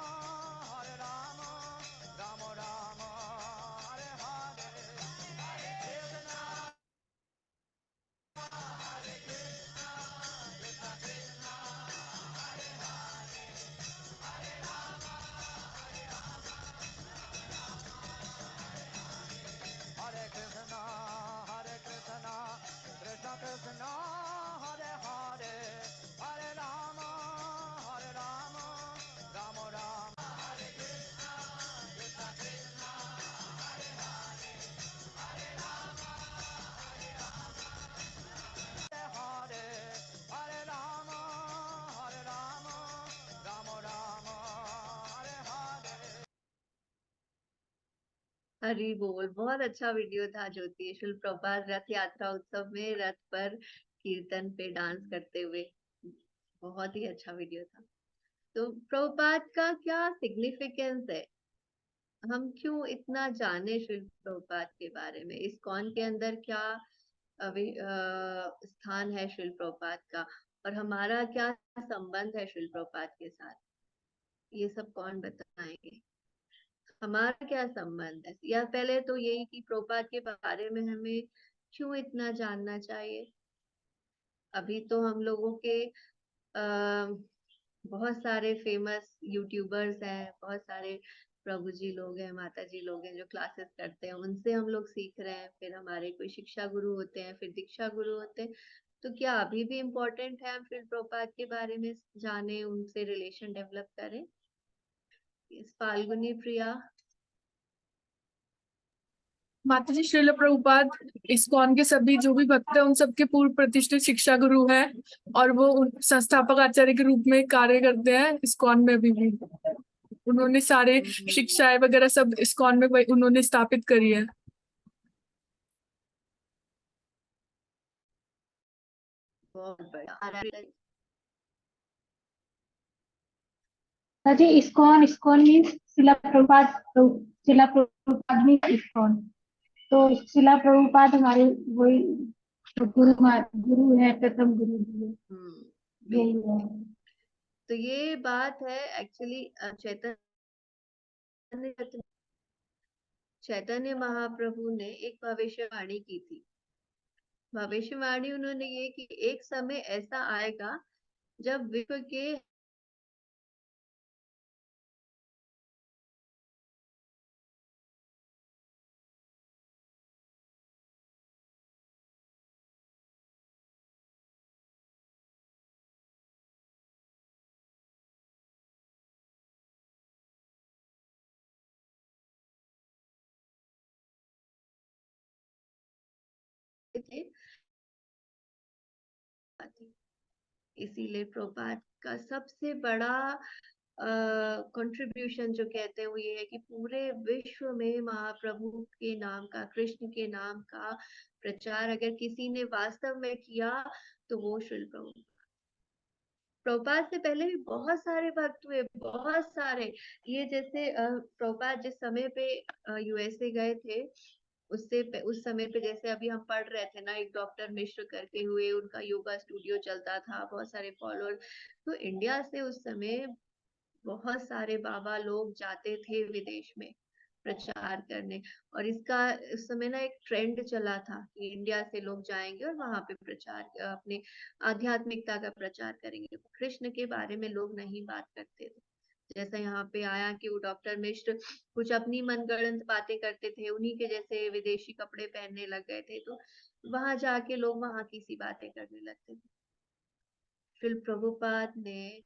Rama Rama, Hare Hare, Hare Krishna, Krishna Krishna, Hare Hare, Hare Rama, Hare Krishna, Krishna Krishna, Hare Hare, Hare Rama, Rama Rama, Hare Krishna, Krishna Krishna, Hare Hare, Hare Rama, Hare Rama, Rama Rama, Hare Hare. हरी बोल, बहुत अच्छा video था ज्योति। श्रील प्रभुपाद रथ यात्रा उत्सव में रथ पर कीर्तन पे डांस करते हुए, बहुत ही अच्छा वीडियो था। तो प्रभुपाद का क्या सिग्निफिकेंस है, हम क्यों इतना जाने श्रील प्रभुपाद के बारे में, इस्कॉन के अंदर क्या स्थान है श्रील प्रभुपाद का, और हमारा क्या संबंध है श्रील प्रभुपाद के साथ, ये सब कौन बताएंगे? हमारा क्या संबंध है, या पहले तो यही कि प्रभुपाद के बारे में हमें क्यों इतना जानना चाहिए। अभी तो हम लोगों के बहुत सारे फेमस यूट्यूबर्स हैं, बहुत सारे प्रभु जी लोग हैं, माता जी लोग हैं जो क्लासेस करते हैं, उनसे हम लोग सीख रहे हैं। फिर हमारे कोई शिक्षा गुरु होते हैं, फिर दीक्षा गुरु होते हैं। तो क्या अभी भी इम्पोर्टेंट है हम फिर प्रभुपाद के बारे में जाने, उनसे रिलेशन डेवलप करें। इस फाल्गुनी प्रिया। माता जी, श्रील प्रभुपाद इस्कॉन के सभी जो भी भक्त हैं उन सबके पूर्व प्रतिष्ठित शिक्षा गुरु हैं और वो संस्थापक आचार्य के रूप में कार्य करते हैं इस्कॉन में अभी भी। उन्होंने सारे शिक्षाएं वगैरह सब इस्कॉन में उन्होंने स्थापित करी है। बहुत बढ़िया। जी, इस्कॉन मीन्स शिला प्रभुपाद मीन्स इस्कॉन। तो शिला प्रभुपाद हमारे वही गुरु है, प्रथम गुरु जी है। यही है। तो ये बात है एक्चुअली चैतन्य महाप्रभु ने एक भविष्यवाणी की थी। भविष्यवाणी उन्होंने ये कि एक समय ऐसा आएगा जब विश्व के थे, इसीलिए प्रभुपाद का सबसे बड़ा कंट्रीब्यूशन जो कहते हैं वो ये है कि पूरे विश्व में महाप्रभु के नाम का, कृष्ण के नाम का प्रचार अगर किसी ने वास्तव में किया तो वो श्रील प्रभुपाद से पहले भी बहुत सारे भक्त हुए, बहुत सारे। ये जैसे प्रभुपाद जिस समय पे यूएसए गए थे, उस समय पे जैसे अभी हम पढ़ रहे थे ना, एक डॉक्टर मिश्र करके हुए, उनका योगा स्टूडियो चलता था, बहुत सारे फॉलोअर। तो इंडिया से उस समय बहुत सारे बाबा लोग जाते थे विदेश में प्रचार करने, और इसका उस समय ना एक ट्रेंड चला था कि इंडिया से लोग जाएंगे और वहां पे प्रचार, अपने आध्यात्मिकता का प्रचार करेंगे। कृष्ण के बारे में लोग नहीं बात करते थे। जैसा यहाँ पे आया कि वो डॉक्टर मिश्र कुछ अपनी मनगढ़ंत बातें करते थे, उन्हीं के जैसे विदेशी कपड़े पहनने लग गए थे, तो वहां जाके लोग वहां की सी बातें करने लगते थे। फिर प्रभुपाद ने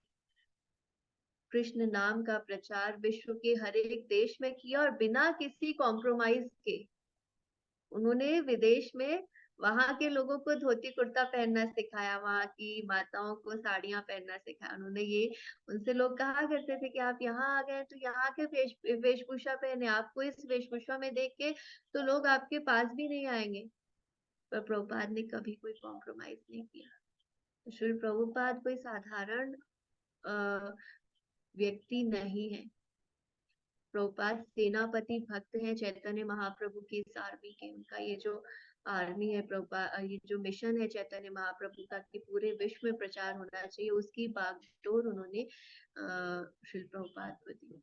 कृष्ण नाम का प्रचार विश्व के हर एक देश में किया, और बिना किसी कॉम्प्रोमाइज के। उन्होंने विदेश में वहां के लोगों को धोती कुर्ता पहनना सिखाया, वहां की माताओं को साड़ियां पहनना सिखाया। उन्होंने ये, उनसे लोग कहा करते थे कि आप यहाँ आ गए तो यहाँ के वेशभूषा पहने, आपको इस वेशभूषा में देख के तो लोग आपके पास भी नहीं आएंगे। पर प्रभुपाद ने कभी कोई कॉम्प्रोमाइज नहीं किया। श्री प्रभुपाद कोई साधारण व्यक्ति नहीं है। प्रभुपाद सेनापति भक्त हैं चैतन्य महाप्रभु की इस आर्मी के। उनका ये जो आर्मी है प्रभुपाद, ये जो मिशन है चैतन्य महाप्रभु का कि पूरे विश्व में प्रचार होना चाहिए, उसकी बागडोर उन्होंने श्री प्रभुपाद को दी।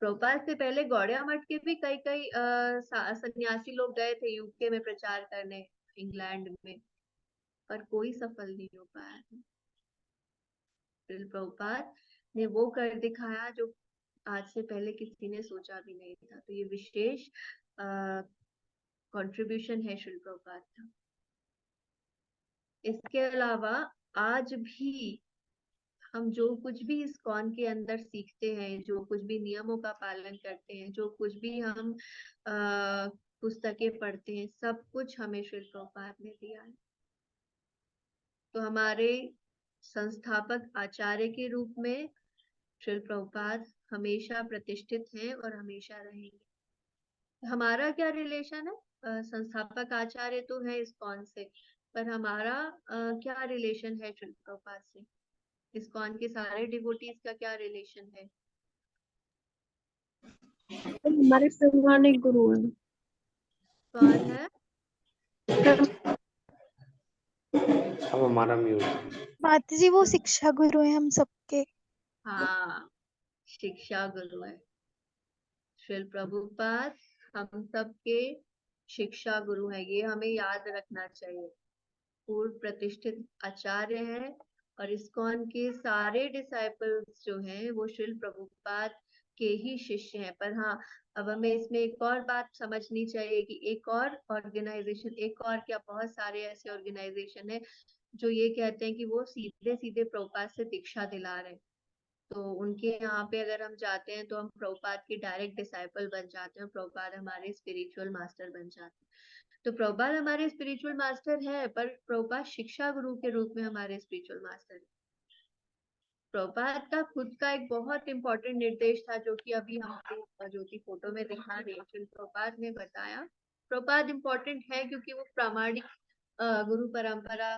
प्रभुपाद से पहले गौड़िया मठ के भी कई कई सन्यासी लोग गए थे यूके में प्रचार करने, इंग्लैंड में, पर कोई सफल नहीं हो पाया। श्री प्रभुपाद ने वो कर दिखाया जो आज से पहले किसी ने सोचा भी नहीं था। तो ये विशेष कंट्रीब्यूशन है श्री प्रभुपाद का। इसके अलावा आज भी हम जो कुछ भी इस्कॉन के अंदर सीखते हैं, जो कुछ भी नियमों का पालन करते हैं, जो कुछ भी हम पुस्तकें पढ़ते हैं, सब कुछ हमें श्री प्रभुपाद ने दिया है। तो हमारे संस्थापक आचार्य के रूप में श्री प्रभुपाद हमेशा प्रतिष्ठित हैं और हमेशा रहेंगे। हमारा क्या रिलेशन है? संस्थापक आचार्य तो है इस्कॉन से, पर हमारा क्या रिलेशन है श्री प्रभुपाद से? इस्कॉन के सारे डिवोटीज का क्या रिलेशन है? हमारे प्रमाणिक गुरु हैं। कौन है? अब हमारा म्यूट। माता जी, वो शिक्षा गुरु है हम सबके। हाँ, शिक्षा गुरु है। श्रील प्रभुपाद हम सबके शिक्षा गुरु हैं, ये हमें याद रखना चाहिए। पूर्व प्रतिष्ठित आचार्य हैं और इस्कॉन के सारे डिसाइपल्स जो हैं वो श्रील प्रभुपाद के ही शिष्य हैं। पर हाँ, अब हमें इसमें एक और बात समझनी चाहिए कि एक और ऑर्गेनाइजेशन, एक और क्या, बहुत सारे ऐसे ऑर्गेनाइजेशन है जो ये कहते हैं कि वो सीधे सीधे प्रभुपाद से दीक्षा दिला रहे हैं। तो उनके यहाँ पे अगर हम जाते हैं तो हम प्रभुपाद के डायरेक्ट डिसाइपल बन जाते हैं, प्रभुपाद हमारे स्पिरिचुअल मास्टर बन जाते हैं। तो प्रभुपाद हमारे स्पिरिचुअल मास्टर है, पर प्रभुपाद शिक्षा गुरु के रूप में हमारे स्पिरिचुअल मास्टर है। प्रभुपाद का खुद का एक बहुत इंपॉर्टेंट निर्देश था, जो कि अभी हम जो कि फोटो में दिखा रहे हैं, प्रभुपाद ने बताया। प्रभुपाद इंपॉर्टेंट है क्योंकि वो प्रामाणिक गुरु परंपरा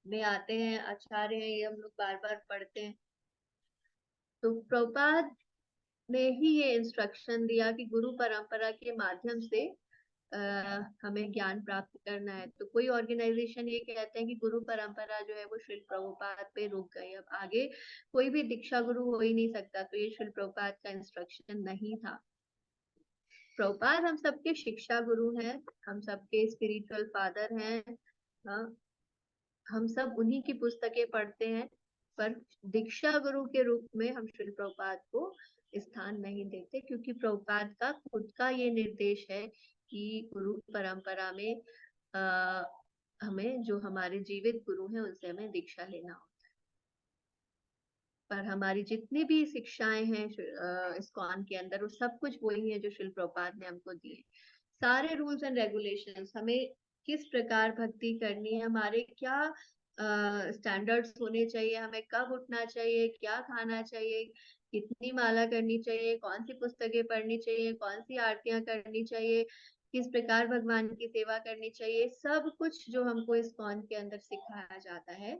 में आते हैं, आचार्य हैं, ये हम लोग बार बार पढ़ते हैं। तो प्रभुपाद ने ही ये इंस्ट्रक्शन दिया कि गुरु परंपरा के माध्यम से हमें ज्ञान प्राप्त करना है। तो कोई ऑर्गेनाइजेशन ये कहते हैं कि गुरु परंपरा जो है वो श्रील प्रभुपाद पे रुक गई, अब आगे कोई भी दीक्षा गुरु हो ही नहीं सकता, तो ये श्रील प्रभुपाद का इंस्ट्रक्शन नहीं था। प्रभुपाद हम सबके शिक्षा गुरु हैं, हम सबके स्पिरिचुअल फादर हैं। हम सब उन्हीं की पुस्तकें पढ़ते हैं, पर दीक्षा गुरु के रूप में हम श्रील प्रभुपाद को स्थान नहीं देते, क्योंकि प्रभुपाद का खुद का ये निर्देश है कि गुरु परंपरा में हमें, जो हमारे जीवित गुरु हैं, उनसे हमें दीक्षा लेना होता है। पर हमारी जितनी भी शिक्षाएं हैं इस्कॉन के अंदर, वो सब कुछ वही है जो श्रील प्रभुपाद ने हमको दिए। सारे रूल्स एंड रेगुलेशंस, हमें किस प्रकार भक्ति करनी है, हमारे क्या स्टैंडर्ड्स होने चाहिए, हमें कब उठना चाहिए, क्या खाना चाहिए, कितनी माला करनी चाहिए, कौन सी पुस्तकें पढ़नी चाहिए, कौन सी आरतियां करनी चाहिए, किस प्रकार भगवान की सेवा करनी चाहिए, सब कुछ जो हमको इस्कॉन के अंदर सिखाया जाता है,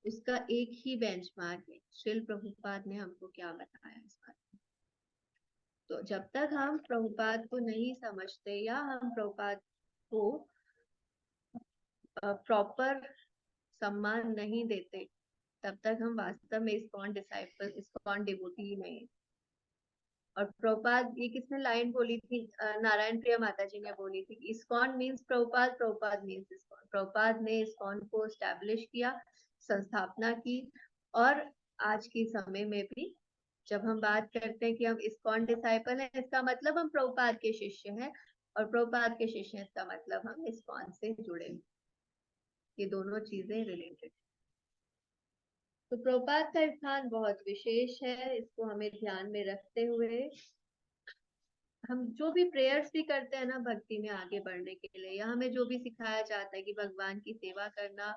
उसका एक ही बेंचमार्क है, श्रील प्रभुपाद ने हमको क्या बताया इस बात में। तो जब तक हम प्रभुपाद को नहीं समझते या हम प्रभुपाद को प्रॉपर सम्मान नहीं देते, तब तक हम वास्तव में इस्कॉन डिसाइपल, इस्कॉन डिवोटी ही नहीं। और प्रभुपाद, ये किसने लाइन बोली थी, नारायण प्रिया माता जी ने बोली थी, ISKCON means Prabhupada, Prabhupada means ISKCON. Prabhupada ने इस्कॉन को एस्टैब्लिश किया, संस्थापना की, और आज के समय में भी जब हम बात करते हैं कि हम इस्कॉन डिसाइपल हैं, इसका मतलब हम प्रभुपाद के शिष्य हैं, और प्रभुपाद के शिष्य हैं, इसका मतलब हम इस्कॉन से जुड़े हैं। ये दोनों चीजें रिलेटेड। तो प्रभुपाद का स्थान बहुत विशेष है, इसको हमें ध्यान में रखते हुए हम जो भी प्रेयर्स भी करते हैं ना भक्ति में आगे बढ़ने के लिए, या हमें जो भी सिखाया जाता है कि भगवान की सेवा करना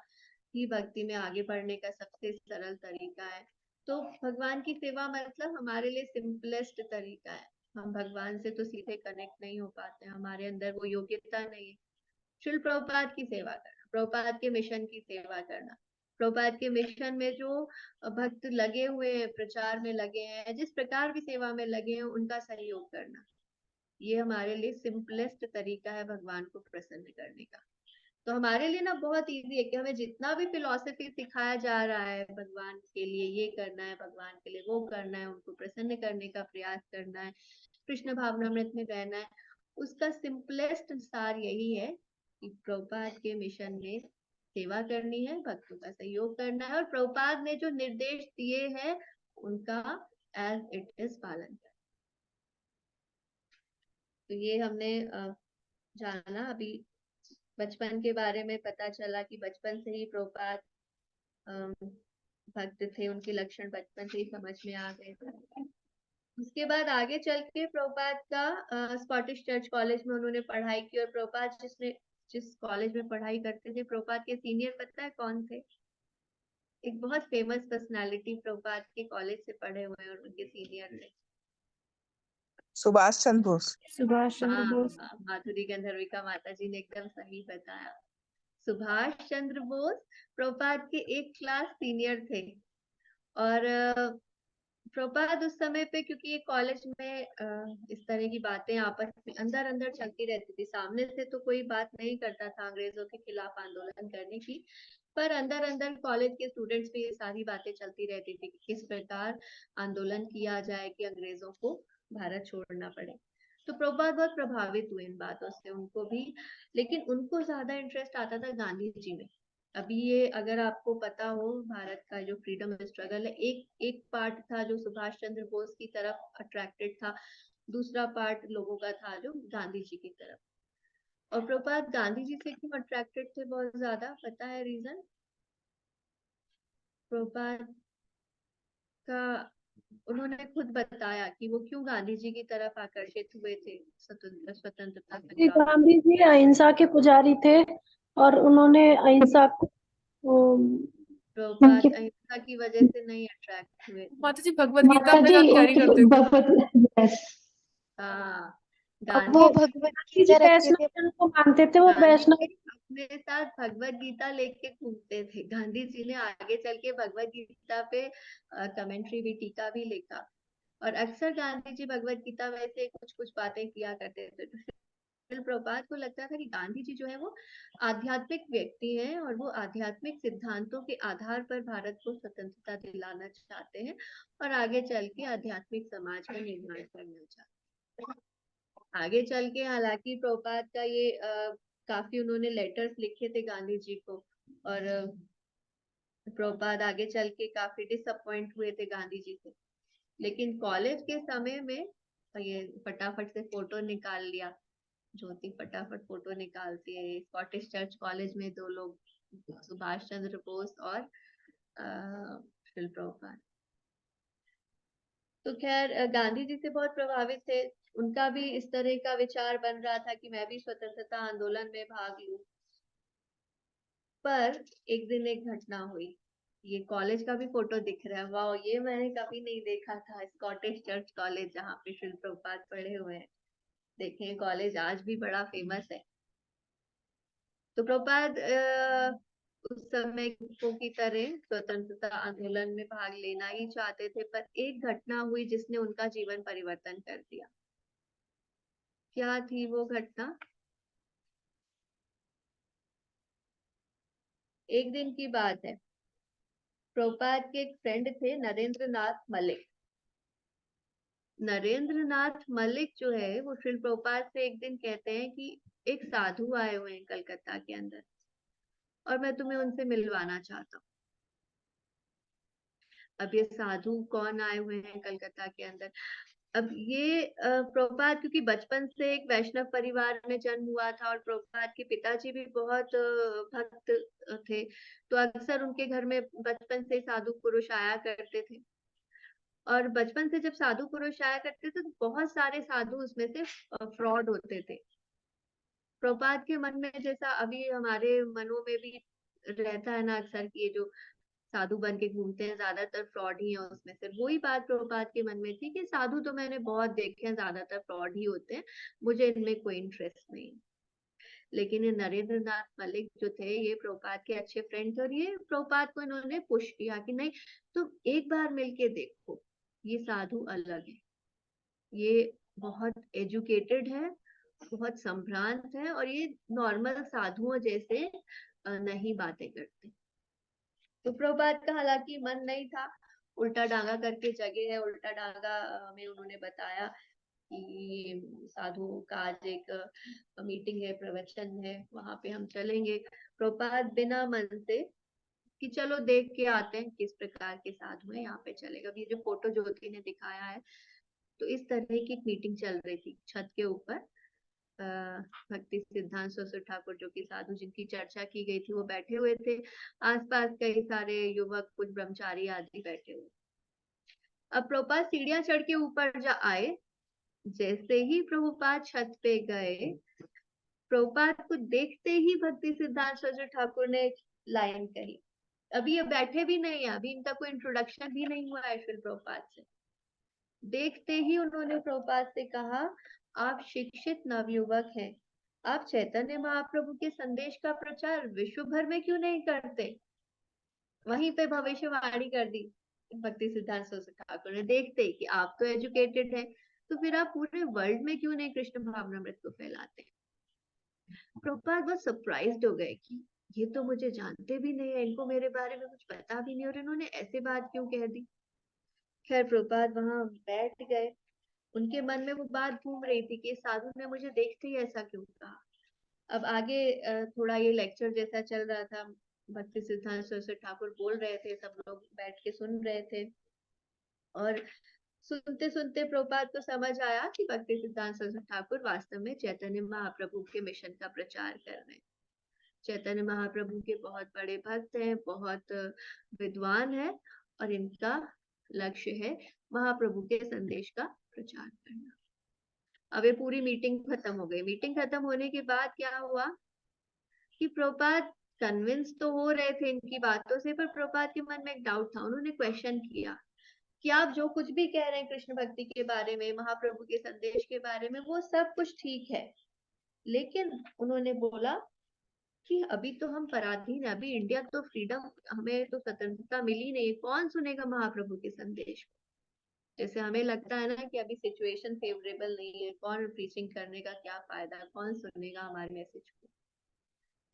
ही भक्ति में आगे बढ़ने का सबसे सरल तरीका है, तो भगवान की सेवा मतलब हमारे लिए सिंपलेस्ट तरीका है। हम भगवान से तो सीधे कनेक्ट नहीं हो पाते, हमारे अंदर वो योग्यता नहीं है। श्रील प्रभुपाद की सेवा करना, प्रभुपाद के मिशन की सेवा करना, प्रभुपाद के मिशन में जो भक्त लगे हुए हैं, प्रचार में लगे हैं, जिस प्रकार भी सेवा में लगे हैं, उनका सहयोग करना, ये हमारे लिए सिंपलेस्ट तरीका है भगवान को प्रसन्न करने का। तो हमारे लिए ना बहुत इजी है कि हमें जितना भी फिलॉसफी सिखाया जा रहा है, भगवान के लिए ये करना है, भगवान के लिए वो करना है, उनको प्रसन्न करने का प्रयास करना है, कृष्ण भावनामृत में रहना है, उसका सिंपलेस्ट सार यही है कि प्रभुपाद के मिशन में सेवा करनी है, भक्तों का सहयोग करना है, और प्रभुपाद ने जो निर्देश दिए हैं उनका एज इट इज पालन करना। तो ये हमने जाना, अभी बचपन के बारे में पता चला कि बचपन से ही प्रभुपाद भक्त थे, उनके लक्षण बचपन से ही समझ में आ गए थे। उसके बाद आगे चल के प्रभुपाद का स्कॉटिश चर्च कॉलेज में उन्होंने पढ़ाई की, और प्रभुपाद जिस कॉलेज में पढ़ाई करते थे, प्रभुपाद के सीनियर पता है कौन थे? एक बहुत फेमस पर्सनालिटी प्रभुपाद के कॉलेज से पढ़े हुए हैं, और उनके सीनियर थे सुभाष चंद्र बोस। सुभाष चंद्र बोस। माधुरी गंधर्विका माता जी ने एकदम सही बताया, सुभाष चंद्र बोस प्रभुपाद के एक क्लास सीनियर थे। और प्रभुपाद उस समय पे, क्योंकि ये कॉलेज में इस तरह की बातें आपस में अंदर अंदर चलती रहती थी, सामने से तो कोई बात नहीं करता था अंग्रेजों के खिलाफ आंदोलन करने की, पर अंदर अंदर कॉलेज के स्टूडेंट्स में ये सारी बातें चलती रहती थी कि किस प्रकार आंदोलन किया जाए कि अंग्रेजों को भारत छोड़ना पड़े। तो प्रभुपाद बहुत प्रभावित हुए इन बातों से, उनको भी, लेकिन उनको ज्यादा इंटरेस्ट आता था गांधी जी में। अभी ये अगर आपको पता हो, भारत का जो फ्रीडम स्ट्रगल है, एक एक पार्ट था जो सुभाष चंद्र बोस की तरफ अट्रैक्टेड था, दूसरा पार्ट लोगों का था जो गांधी जी की तरफ। और प्रभुपाद गांधी जी से क्यों अट्रैक्टेड थे बहुत ज्यादा, पता है रीजन? प्रभुपाद का उन्होंने खुद बताया कि वो क्यों गांधी जी की तरफ आकर्षित हुए थे स्वतंत्रता श्री संग्राम। गांधी जी अहिंसा के पुजारी थे और उन्होंने अहिंसा को प्रभुपाद उनकी अहिंसा की वजह से नहीं अट्रैक्ट हुए थे। माता जी भगवत गीता माता अपने जी साथ कैरी करते थे। भगवत यस हाँ, वो गांधी भगवत गांधी जी गीता रखते थे। वैष्णव को मानते थे, वो गांधी वैष्णव जी अपने साथ भगवत गीता लेके घूमते थे। गांधी जी ने आगे चल के भगवत गीता पे कमेंट्री भी, टीका भी लिखा। और अक्सर गांधी जी भगवत गीता में से कुछ कुछ बातें किया करते थे। तो फिर प्रभुपाद को लगता था कि गांधी जी जो है वो आध्यात्मिक व्यक्ति हैं और वो आध्यात्मिक सिद्धांतों के आधार पर भारत को स्वतंत्रता दिलाना चाहते हैं और आगे चल के आध्यात्मिक समाज का निर्माण करना चाहते हैं। आगे चल के हालांकि प्रभुपाद का ये काफी उन्होंने लेटर्स लिखे थे गांधी जी को, और प्रभुपाद आगे चल के काफी डिसअपॉइंट हुए थे गांधी जी से। लेकिन कॉलेज के समय में ये फटाफट से फोटो निकाल लिया, ज्योति फटाफट फोटो निकालती है। स्कॉटिश चर्च कॉलेज में दो लोग, सुभाष चंद्र बोस और श्रील प्रभुपाद। तो खैर गांधी जी से बहुत प्रभावित थे। उनका भी इस तरह का विचार बन रहा था कि मैं भी स्वतंत्रता आंदोलन में भाग लूं। पर एक दिन एक घटना हुई। ये कॉलेज का भी फोटो दिख रहा है, वाह, ये मैंने कभी नहीं देखा था। स्कॉटिश चर्च कॉलेज जहाँ पे श्रील प्रभुपाद पढ़े हुए हैं। देखें, कॉलेज आज भी बड़ा फेमस है। तो प्रभुपाद उस समय की तरह स्वतंत्रता आंदोलन में भाग लेना ही चाहते थे, पर एक घटना हुई जिसने उनका जीवन परिवर्तन कर दिया। क्या थी वो घटना? एक दिन की बात है। प्रभुपाद के एक फ्रेंड थे, नरेंद्र नाथ मलिक। नरेंद्र नाथ मलिक जो है वो श्रील प्रभुपाद से एक दिन कहते हैं कि एक साधु आए हुए हैं कलकत्ता के अंदर और मैं तुम्हें उनसे मिलवाना चाहता हूँ। अब ये साधु कौन आए हुए हैं कलकत्ता के अंदर? अब ये प्रभुपाद क्योंकि बचपन से एक वैष्णव परिवार में जन्म हुआ था और प्रभुपाद के पिताजी भी बहुत भक्त थे, तो अक्सर उनके घर में बचपन से साधु पुरुष आया करते थे। और बचपन से जब साधु पुरुष आया करते थे तो बहुत सारे साधु उसमें से फ्रॉड होते थे। प्रभुपाद के मन में, जैसा अभी हमारे मनों में भी रहता है ना अक्सर, कि ये जो साधु बन के घूमते हैं ज्यादातर फ्रॉड ही है उसमें से, वही बात प्रभुपाद के मन में थी कि साधु तो मैंने बहुत देखे हैं, ज्यादातर फ्रॉड ही होते हैं, मुझे इनमें कोई इंटरेस्ट नहीं। लेकिन ये नरेंद्र नाथ मलिक जो थे ये प्रभुपाद के अच्छे फ्रेंड थे और ये प्रभुपाद को इन्होंने पुश किया कि नहीं, तुम एक बार मिलके देखो, ये साधु अलग है, ये बहुत एजुकेटेड है, बहुत संभ्रांत है और ये नॉर्मल साधुओं जैसे नहीं बातें करते। तो प्रभुपाद का हालांकि मन नहीं था, उल्टा डांगा करके जगह है। उल्टा डांगा में उन्होंने बताया कि साधु का आज एक मीटिंग है, प्रवचन है, वहां पे हम चलेंगे। प्रभुपाद बिना मन से कि चलो देख के आते हैं किस प्रकार के साधु हैं, यहाँ पे चलेगा। ये जो फोटो ज्योति ने दिखाया है, तो इस तरह की एक मीटिंग चल रही थी छत के ऊपर। भक्ति सिद्धांत सरस्वती ठाकुर जो कि साधु जिनकी चर्चा की गई थी वो बैठे हुए थे, आसपास कई सारे युवक, कुछ ब्रह्मचारी आदि बैठे हुए। अब प्रभुपाद सीढ़ियां चढ़ के ऊपर जा आए। जैसे ही प्रभुपाद छत पे गए, प्रभुपाद को देखते ही भक्ति सिद्धांत सरस्वती ठाकुर ने लाइन कही। अभी ये बैठे भी नहीं है, अभी इनका कोई इंट्रोडक्शन भी नहीं हुआ है श्री प्रभुपाद से। देखते ही उन्होंने प्रभुपाद से कहा, आप शिक्षित नवयुवक हैं, आप चैतन्य महाप्रभु के संदेश का प्रचार विश्व भर में क्यों नहीं करते? वहीं पे भविष्यवाणी कर दी भक्ति सिद्धांत सरस्वती ठाकुर ने। देखते ही कि आप तो एजुकेटेड हैं, तो फिर आप पूरे वर्ल्ड में क्यों नहीं कृष्ण भावनामृत को फैलाते? प्रभुपाद बहुत सरप्राइज्ड हो गए कि ये तो मुझे जानते भी नहीं है, इनको मेरे बारे में कुछ पता भी नहीं और इन्होंने ऐसे बात क्यों कह दी। खैर प्रभुपाद वहां बैठ गए। उनके मन में वो बात घूम रही थी कि साधु ने मुझे देखते ही ऐसा क्यों कहा। अब आगे थोड़ा ये लेक्चर जैसा चल रहा था, भक्ति सिद्धांत सरस्वती ठाकुर बोल रहे थे, सब लोग बैठ के सुन रहे थे, और सुनते सुनते प्रभुपाद को समझ आया कि भक्ति सिद्धांत सरस्वती ठाकुर वास्तव में चैतन्य महाप्रभु के मिशन का प्रचार कर रहे हैं। चैतन्य महाप्रभु के बहुत बड़े भक्त हैं, बहुत विद्वान हैं, और इनका लक्ष्य है महाप्रभु के संदेश का प्रचार करना। अब ये पूरी मीटिंग खत्म हो गई। मीटिंग खत्म होने के बाद क्या हुआ कि प्रभुपाद कन्विंस तो हो रहे थे इनकी बातों से, पर प्रभुपाद के मन में एक डाउट था। उन्होंने क्वेश्चन किया कि आप जो कुछ भी कह रहे हैं कृष्ण भक्ति के बारे में, महाप्रभु के संदेश के बारे में, वो सब कुछ ठीक है, लेकिन उन्होंने बोला कि अभी तो हम पराधीन है, अभी इंडिया तो फ्रीडम, हमें तो स्वतंत्रता मिली नहीं है, कौन सुनेगा महाप्रभु के संदेश को। जैसे हमें लगता है ना कि अभी सिचुएशन फेवरेबल नहीं है, कौन प्रीचिंग करने का क्या फायदा, कौन सुनेगा हमारे मैसेज को।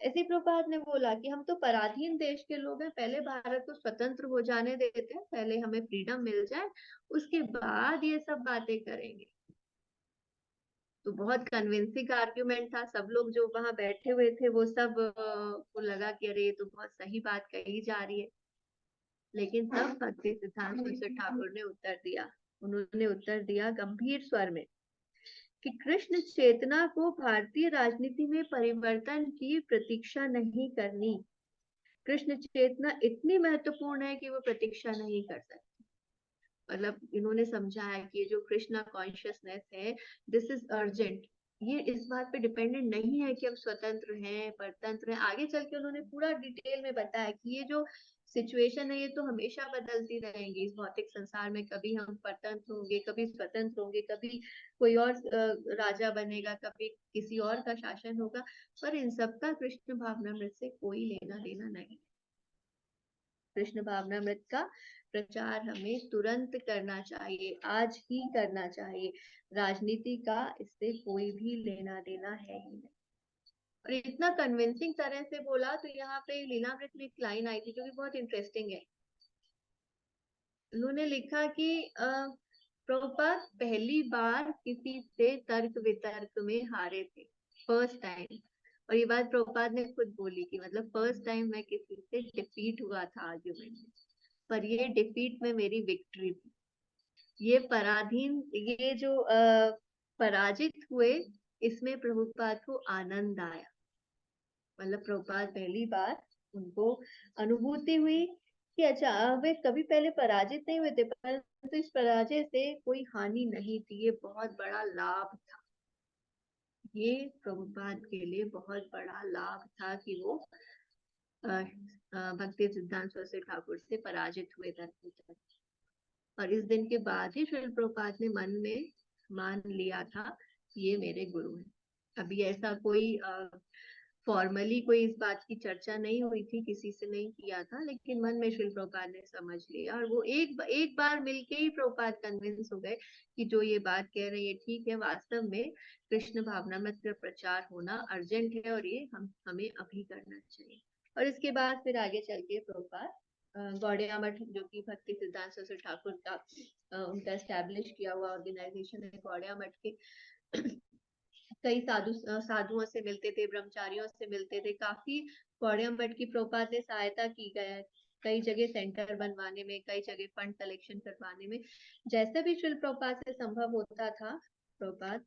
ऐसे प्रभुपाद ने बोला कि हम तो पराधीन देश के लोग हैं, पहले भारत को स्वतंत्र हो जाने देते हैं, पहले हमें फ्रीडम मिल जाए, उसके बाद ये सब बातें करेंगे। तो बहुत कन्विंसिंग आर्ग्यूमेंट था। सब लोग जो वहां बैठे हुए थे वो सब को लगा कि अरे ये तो बहुत सही बात कही जा रही है। लेकिन तब भक्ति सिद्धांत सरस्वती ठाकुर ने उत्तर दिया। उन्होंने उत्तर दिया गंभीर स्वर में कि कृष्ण चेतना को भारतीय राजनीति में परिवर्तन की प्रतीक्षा नहीं करनी। कृष्ण चेतना इतनी महत्वपूर्ण है कि वो प्रतीक्षा नहीं कर सकती। मतलब इन्होंने समझाया कि ये जो कृष्णा कॉन्शियसनेस है, दिस इज अर्जेंट। ये इस बात पे डिपेंडेंट नहीं है कि हम स्वतंत्र हैं, परतंत्र हैं। आगे चल के उन्होंने पूरा डिटेल में बताया कि ये जो सिचुएशन है ये तो हमेशा बदलती रहेंगी इस भौतिक संसार में। कभी हम परतंत्र होंगे, कभी स्वतंत्र होंगे, कभी कोई और राजा बनेगा, कभी किसी और का शासन होगा, पर इन सबका कृष्ण भावनामृत से कोई लेना देना नहीं। कृष्ण भावनामृत का प्रचार हमें तुरंत करना चाहिए, आज ही करना चाहिए। राजनीति का इससे कोई भी लेना देना है ही नहीं। और इतना कन्विंसिंग तरह से बोला। तो यहाँ पे लीलामृत में एक लाइन आई थी जो कि बहुत इंटरेस्टिंग है। उन्होंने लिखा कि प्रभुपाद पहली बार किसी से तर्क वितर्क में हारे थे, फर्स्ट टाइम। और ये बात प्रभुपाद ने खुद बोली कि मतलब फर्स्ट टाइम मैं किसी से डिफीट हुआ था आर्ग्यूमेंट में, पर ये डिफीट में मेरी विक्ट्री थी। ये पराधीन, ये जो पराजित हुए, इसमें प्रभुपाद को आनंद आया। मतलब प्रभुपाद पहली बार उनको अनुभूति हुई कि अच्छा वे कभी पहले पराजित नहीं हुए थे, परंतु इस पराजय से कोई हानि नहीं थी, ये बहुत बड़ा लाभ था। ये प्रभुपाद के लिए बहुत बड़ा लाभ था कि वो भक्ति सिद्धांत सरस्वती ठाकुर से पराजित हुए तक। और इस दिन के बाद ही श्रील प्रभुपाद ने मन में मान लिया था कि ये मेरे गुरु हैं। अभी ऐसा कोई फॉर्मली कोई इस बात की चर्चा नहीं हुई थी, किसी से नहीं किया था, लेकिन मन में श्रील प्रभुपाद ने समझ लिया। और वो एक बार मिलके ही प्रभुपाद कन्विंस हो गए कि जो ये बात कह रहे हैं ये ठीक है, वास्तव में कृष्ण भावनामृत का प्रचार होना अर्जेंट है और ये हमें अभी करना चाहिए। और इसके बाद फिर आगे चल के प्रभुपाद गौड़िया मठ, जो कि भक्ति सिद्धांत सरस्वती ठाकुर का उनका एस्टैब्लिश किया हुआ ऑर्गेनाइजेशन है, गौड़िया मठ के कई साधुओं से मिलते थे, ब्रह्मचारियों से मिलते थे। काफी गौड़िया मठ की प्रभुपाद ने सहायता की गई, कई जगह सेंटर बनवाने में, कई जगह फंड कलेक्शन करवाने में। जैसे भी श्रील प्रभुपाद से संभव होता था, प्रभुपाद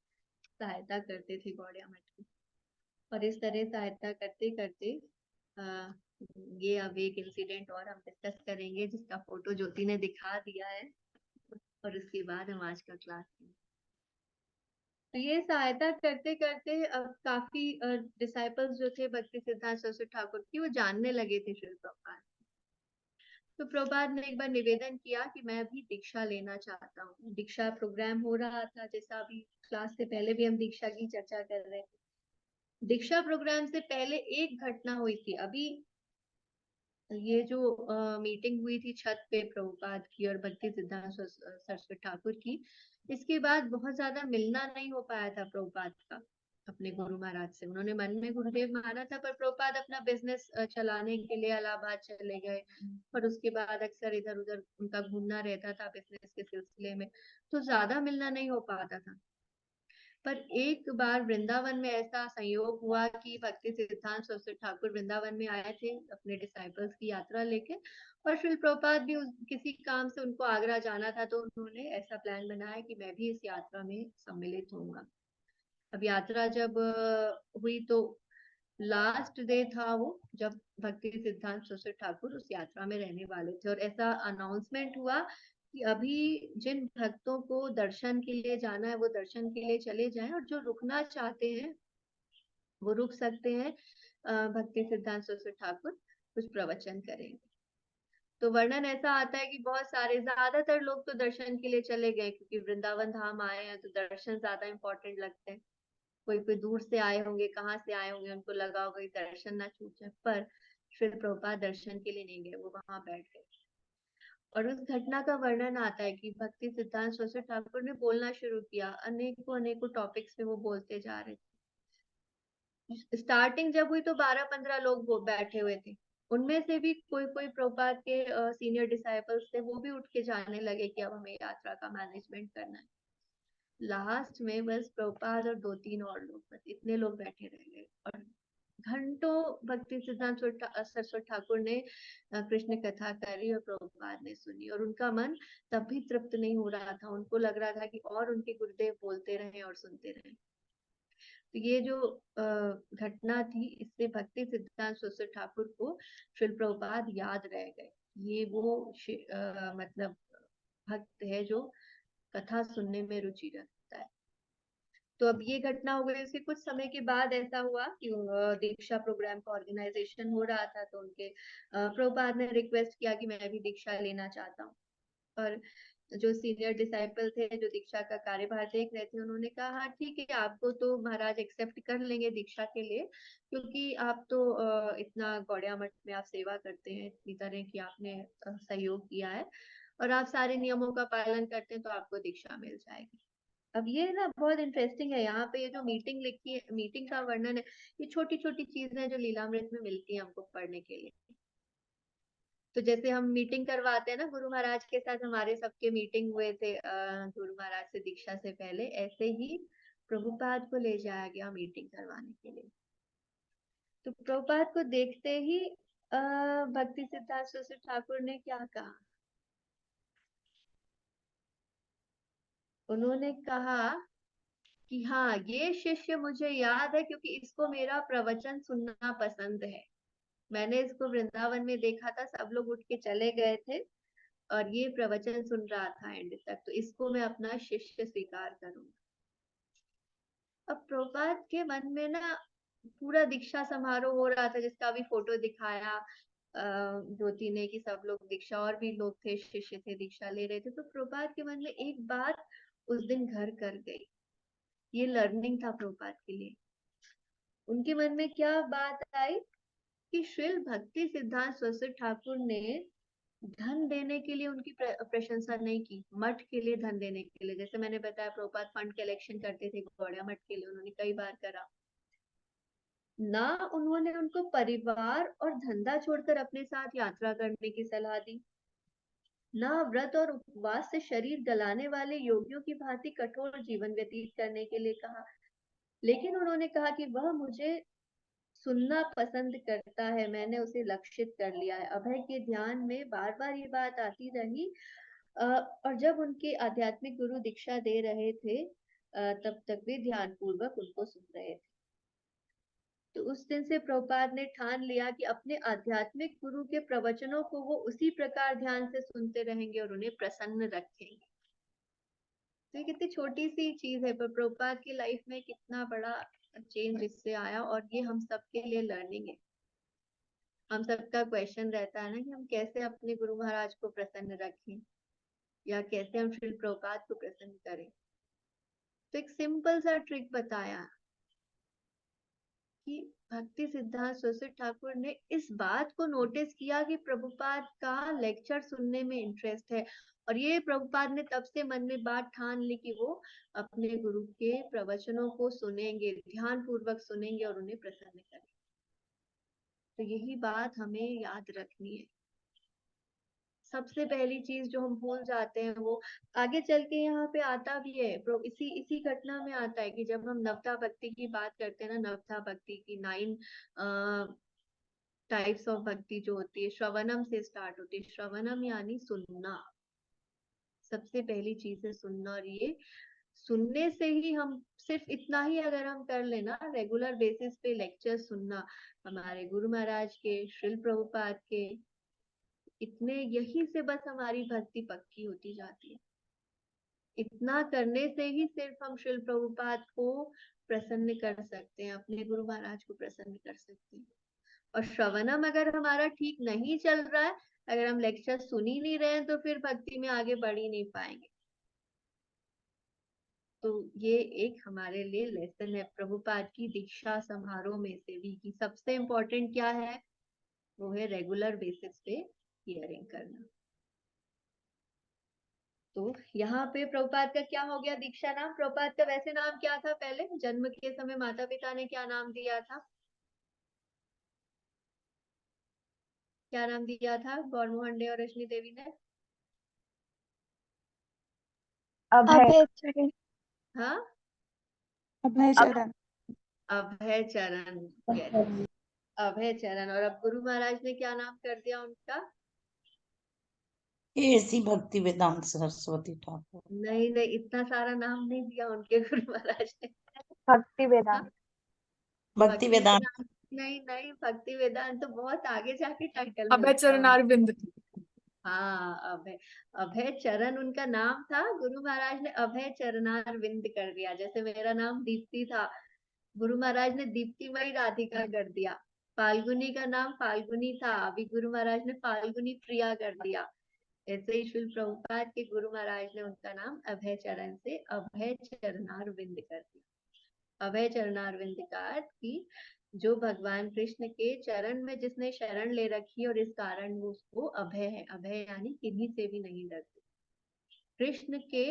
सहायता करते थे गौड़िया मठ की। और इस तरह सहायता करते करते ये अब एक इंसिडेंट और हम डिस्कस करेंगे, जिसका फोटो ज्योति ने दिखा दिया है, और उसके बाद हम आज का क्लास करेंगे। तो ये सहायता करते करते अब काफी डिसाइपल्स जो थे भक्ति सिद्धांत सरस्वती ठाकुर की, वो जानने लगे थे श्रील प्रभुपाद। तो प्रभुपाद ने एक बार निवेदन किया कि मैं अभी दीक्षा लेना चाहता हूँ। दीक्षा प्रोग्राम हो रहा था, जैसा अभी क्लास से पहले भी हम दीक्षा की चर्चा कर रहे थे। दीक्षा प्रोग्राम से पहले एक घटना हुई थी। अभी ये जो मीटिंग हुई थी छत पे प्रभुपाद की और भक्ति सिद्धांत सरस्वती ठाकुर की, इसके बाद बहुत ज्यादा मिलना नहीं हो पाया था प्रभुपाद का। अपने गुरु महाराज से। उन्होंने मन में गुरुदेव माना था, पर प्रभुपाद अपना बिजनेस चलाने के लिए इलाहाबाद चले गए, और उसके बाद अक्सर इधर उधर उनका घूमना रहता था बिजनेस के सिलसिले में, तो ज्यादा मिलना नहीं हो पाता था। पर एक बार वृंदावन में ऐसा संयोग हुआ कि भक्ति सिद्धांत सरस्वती ठाकुर वृंदावन में आए थे अपने डिसाइपल्स की यात्रा लेके, और श्रील प्रभुपाद भी किसी काम से उनको आगरा जाना था, तो उन्होंने ऐसा प्लान बनाया कि मैं भी इस यात्रा में सम्मिलित होऊंगा। अब यात्रा जब हुई तो लास्ट डे था वो, जब भक्ति सिद्धांत सरस्वती ठाकुर उस यात्रा में रहने वाले थे, और ऐसा अनाउंसमेंट हुआ कि अभी जिन भक्तों को दर्शन के लिए जाना है वो दर्शन के लिए चले जाएं, और जो रुकना चाहते हैं वो रुक सकते हैं। भक्ति सिद्धांत सरस्वती ठाकुर कुछ प्रवचन करेंगे। तो वर्णन ऐसा आता है कि बहुत सारे, ज्यादातर लोग तो दर्शन के लिए चले गए, क्योंकि वृंदावन धाम आए हैं तो दर्शन ज्यादा इंपॉर्टेंट लगते हैं। कोई कोई दूर से आए होंगे, कहाँ से आए होंगे, उनको लगा होगा कि दर्शन ना छूट जाए, पर श्री प्रभुपाद दर्शन के लिए नहीं गए, वो वहां बैठ गए। और उस घटना का वर्णन आता है कि भक्ति सिद्धांत सरस्वती ठाकुर ने बोलना शुरू किया, अनेकों अनेकों टॉपिक्स पे वो बोलते जा रहे थे। स्टार्टिंग जब हुई तो 12-15 लोग वो बैठे हुए थे, उनमें से भी कोई कोई प्रभुपाद के सीनियर डिसाइपल्स थे, वो भी उठ के जाने लगे कि अब हमें यात्रा का मैनेजमेंट करना है। लास्ट में बस प्रभुपाद और 2-3 और लोग, बस इतने लोग बैठे रह गए, और घंटों भक्ति सिद्धांत सरस्वती ठाकुर ने कृष्ण कथा करी और प्रभुपाद ने सुनी, और उनका मन तब भी तृप्त नहीं हो रहा था। उनको लग रहा था कि और उनके गुरुदेव बोलते रहे और सुनते रहे। तो ये जो घटना थी, इससे भक्ति सिद्धांत सरस्वती ठाकुर को श्रील प्रभुपाद याद रह गए। ये वो मतलब भक्त है जो कथा सुनने में रुचि रखता है। तो अब ये घटना हो गई, उसके कुछ समय के बाद ऐसा हुआ कि दीक्षा प्रोग्राम का ऑर्गेनाइजेशन हो रहा था, तो उनके प्रभुपाद ने रिक्वेस्ट किया कि मैं भी दीक्षा लेना चाहता हूँ। और जो सीनियर डिसाइपल थे जो दीक्षा का कार्यभार देख रहे थे, उन्होंने कहा हाँ ठीक है, आपको तो महाराज एक्सेप्ट कर लेंगे दीक्षा के लिए, क्योंकि आप तो इतना गौड़िया मठ में आप सेवा करते हैं, इतनी तरह की आपने सहयोग किया है, और आप सारे नियमों का पालन करते हैं, तो आपको दीक्षा मिल जाएगी। अब ये ना बहुत इंटरेस्टिंग है, यहाँ पे ये जो मीटिंग लिखी है, मीटिंग का वर्णन है, ये छोटी छोटी चीजें हैं जो लीलामृत में मिलती है हमको पढ़ने के लिए। तो जैसे हम मीटिंग करवाते हैं ना गुरु महाराज के साथ, हमारे सबके मीटिंग हुए थे गुरु महाराज से दीक्षा से पहले, ऐसे ही प्रभुपाद को ले जाया गया मीटिंग करवाने के लिए। तो प्रभुपाद को देखते ही भक्ति सिद्धांत सरस्वती ठाकुर ने क्या कहा, उन्होंने कहा कि हाँ ये शिष्य मुझे याद है, क्योंकि इसको मेरा प्रवचन सुनना पसंद है। मैंने इसको वृंदावन में देखा था, सब लोग उठ के चले गए थे और ये प्रवचन सुन रहा था एंड तक, तो इसको मैं अपना शिष्य स्वीकार करूंगा। अब प्रभुपाद के मन में ना पूरा दीक्षा समारोह हो रहा था, जिसका भी फोटो दिखाया ज्योति ने कि सब लोग दीक्षा, और भी लोग थे शिष्य थे दीक्षा ले रहे थे। तो प्रभुपाद के मन में एक बात उस दिन घर कर गई, ये लर्निंग था प्रभुपाद के लिए। उनके मन में क्या बात आई कि श्रील भक्ति सिद्धांत सरस्वती ठाकुर ने धन देने के लिए उनकी प्रशंसा नहीं की, मठ के लिए धन देने के लिए। जैसे मैंने बताया प्रभुपाद फंड कलेक्शन करते थे गौड़िया मठ के लिए, उन्होंने कई बार करा ना। उन्होंने उनको परिवार और धंधा छोड़कर अपने साथ यात्रा करने की सलाह दी, ना व्रत और उपवास से शरीर गलाने वाले योगियों की भांति कठोर जीवन व्यतीत करने के लिए कहा, लेकिन उन्होंने कहा कि वह मुझे सुनना पसंद करता है, मैंने उसे लक्षित कर लिया है। अभय के ध्यान में बार बार ये बात आती रही, और जब उनके आध्यात्मिक गुरु दीक्षा दे रहे थे तब तक भी ध्यान पूर्वक उनको सुन रहे थे। तो उस दिन से प्रभुपाद ने ठान लिया कि अपने आध्यात्मिक गुरु के प्रवचनों को वो उसी प्रकार ध्यान से सुनते रहेंगे और उन्हें प्रसन्न रखेंगे। तो ये कितनी छोटी सी चीज है, पर प्रभुपाद की लाइफ में कितना बड़ा चेंज इससे आया, और ये हम सबके लिए लर्निंग है। हम सबका क्वेश्चन रहता है ना कि हम कैसे अपने गुरु महाराज को प्रसन्न रखें, या कैसे हम श्री प्रभुपाद को प्रसन्न करें। तो एक सिंपल सा ट्रिक बताया कि भक्ति सिद्धांत सरस्वती ठाकुर ने इस बात को नोटिस किया कि प्रभुपाद का लेक्चर सुनने में इंटरेस्ट है, और ये प्रभुपाद ने तब से मन में बात ठान ली कि वो अपने गुरु के प्रवचनों को सुनेंगे, ध्यान पूर्वक सुनेंगे और उन्हें प्रसन्न करेंगे। तो यही बात हमें याद रखनी है। सबसे पहली चीज जो हम भूल जाते हैं वो आगे चल के यहाँ पे आता भी है, इसी इसी घटना में आता है कि जब हम नवता भक्ति की बात करते हैं ना, नवता भक्ति की 9 टाइप्स ऑफ भक्ति जो होती है, श्रवणम से स्टार्ट होती है। श्रवणम यानी सुनना, सबसे पहली चीज है सुनना। और ये सुनने से ही हम सिर्फ इतना ही अगर हम कर लेना, रेगुलर बेसिस पे लेक्चर सुनना हमारे गुरु महाराज के, श्रील प्रभुपाद के, इतने यही से बस हमारी भक्ति पक्की होती जाती है। इतना करने से ही सिर्फ हम श्रील प्रभुपाद को प्रसन्न कर सकते हैं, अपने गुरु महाराज को प्रसन्न कर सकते हैं। और श्रवणम अगर हमारा ठीक नहीं चल रहा है, अगर हम लेक्चर सुन ही नहीं रहे हैं, तो फिर भक्ति में आगे बढ़ ही नहीं पाएंगे। तो ये एक हमारे लिए लेसन है प्रभुपाद की दीक्षा समारोह में से भी, कि सबसे इम्पोर्टेंट क्या है, वो है रेगुलर बेसिस पे हियरिंग करना। तो यहाँ पे प्रभुपाद का क्या हो गया दीक्षा नाम? प्रभुपाद का वैसे नाम क्या था पहले? जन्म के समय माता पिता ने क्या नाम दिया था? क्या नाम दिया था गौरमोहन डे और रश्मि देवी ने? अभय चरण। हाँ, अभय चरण। अभय चरण। यस, अभय चरण। और अब गुरु महाराज ने क्या नाम कर दिया उनका? ऐसी भक्ति वेदांत सरस्वती ठाकुर। नहीं नहीं, इतना सारा नाम नहीं दिया उनके गुरु महाराज ने। भक्ति वेदांत। भक्ति वेदांत नहीं नहीं, भक्ति वेदांत तो बहुत आगे जाके टाइटल अभय चरणारविंद। हाँ, अभय, अभय चरण उनका नाम था। गुरु महाराज ने अभय चरणारविंद कर दिया। जैसे मेरा नाम दीप्ति था, गुरु महाराज ने दीप्तिमयी राधिका कर दिया। फाल्गुनी का नाम फाल्गुनी था, अभी गुरु महाराज ने फाल्गुनी प्रिया कर दिया। ऐसे ही श्री प्रभुपाद के गुरु महाराज ने उनका नाम अभय चरण से अभय चरणारविंद कर दिया। अभय चरणारविंद का अर्थ कि जो भगवान कृष्ण के चरण में जिसने शरण ले रखी और इस कारण वो उसको अभय है। अभय यानी किन्हीं से भी नहीं डरते। कृष्ण के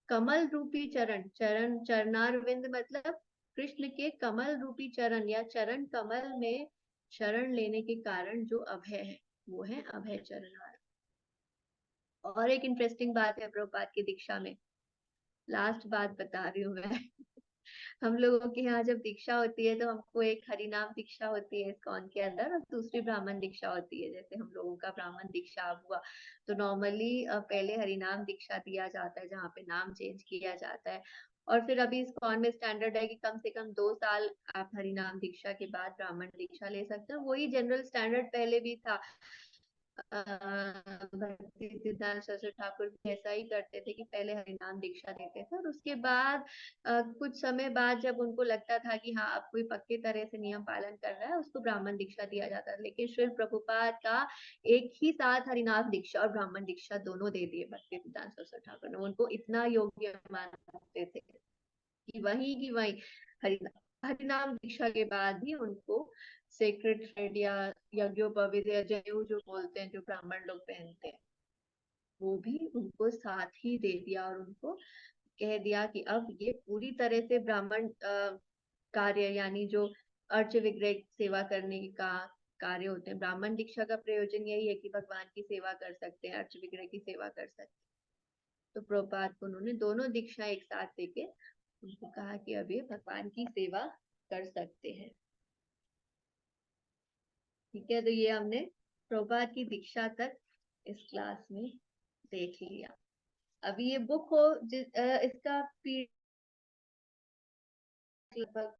कमल रूपी चरण, चरण चरणारविंद मतलब कृष्ण के कमल रूपी चरण या चरण कमल में शरण लेने के कारण जो अभय है, वो है अभय चरणार। और एक इंटरेस्टिंग बात है प्रभुपाद की दीक्षा में, लास्ट बात बता रही हूँ मैं। हम लोगों के यहाँ जब दीक्षा होती है तो हमको एक हरिनाम दीक्षा होती है इस्कॉन के अंदर, और दूसरी ब्राह्मण दीक्षा होती है। जैसे हम लोगों का ब्राह्मण दीक्षा हुआ तो नॉर्मली पहले हरिनाम दीक्षा दिया जाता है, जहाँ पे नाम चेंज किया जाता है। और फिर अभी इस्कॉन में स्टैंडर्ड है कि कम से कम 2 साल आप हरिनाम दीक्षा के बाद ब्राह्मण दीक्षा ले सकते हैं। वही जनरल स्टैंडर्ड पहले भी था। भक्ति सिद्धांत सरस्वती ठाकुर भी ऐसा ही करते थे कि पहले हरिनाम दीक्षा देते थे और उसके बाद कुछ समय बाद जब उनको लगता था कि हाँ अब कोई पक्के तरह से नियम पालन कर रहा है, उसको ब्राह्मण दीक्षा दिया जाता है। लेकिन श्री प्रभुपाद का एक ही साथ हरिनाम दीक्षा और ब्राह्मण दीक्षा दोनों दे दिए भक्ति सिद्धांत सरस्वती ठाकुर ने। उनको इतना योग्य मानते थे कि वही हरिनाम दीक्षा के बाद ही उनको सेक्रेट थ्रेड या यज्ञोपवीत या जनेऊ जो बोलते हैं, जो ब्राह्मण लोग पहनते हैं, वो भी उनको साथ ही दे दिया और उनको कह दिया कि अब ये पूरी तरह से ब्राह्मण कार्य यानी जो अर्च विग्रह सेवा करने का कार्य होते हैं। ब्राह्मण दीक्षा का प्रयोजन यही है कि भगवान की सेवा कर सकते हैं, अर्च विग्रह की सेवा कर सकते हैं। तो प्रभुपाद को उन्होंने दोनों दीक्षा एक साथ देके उनको कहा कि अब ये भगवान की सेवा कर सकते हैं। ठीक है, तो ये हमने प्रभुपाद की दीक्षा तक इस क्लास में देख लिया। अभी ये बुक हो इसका लगभग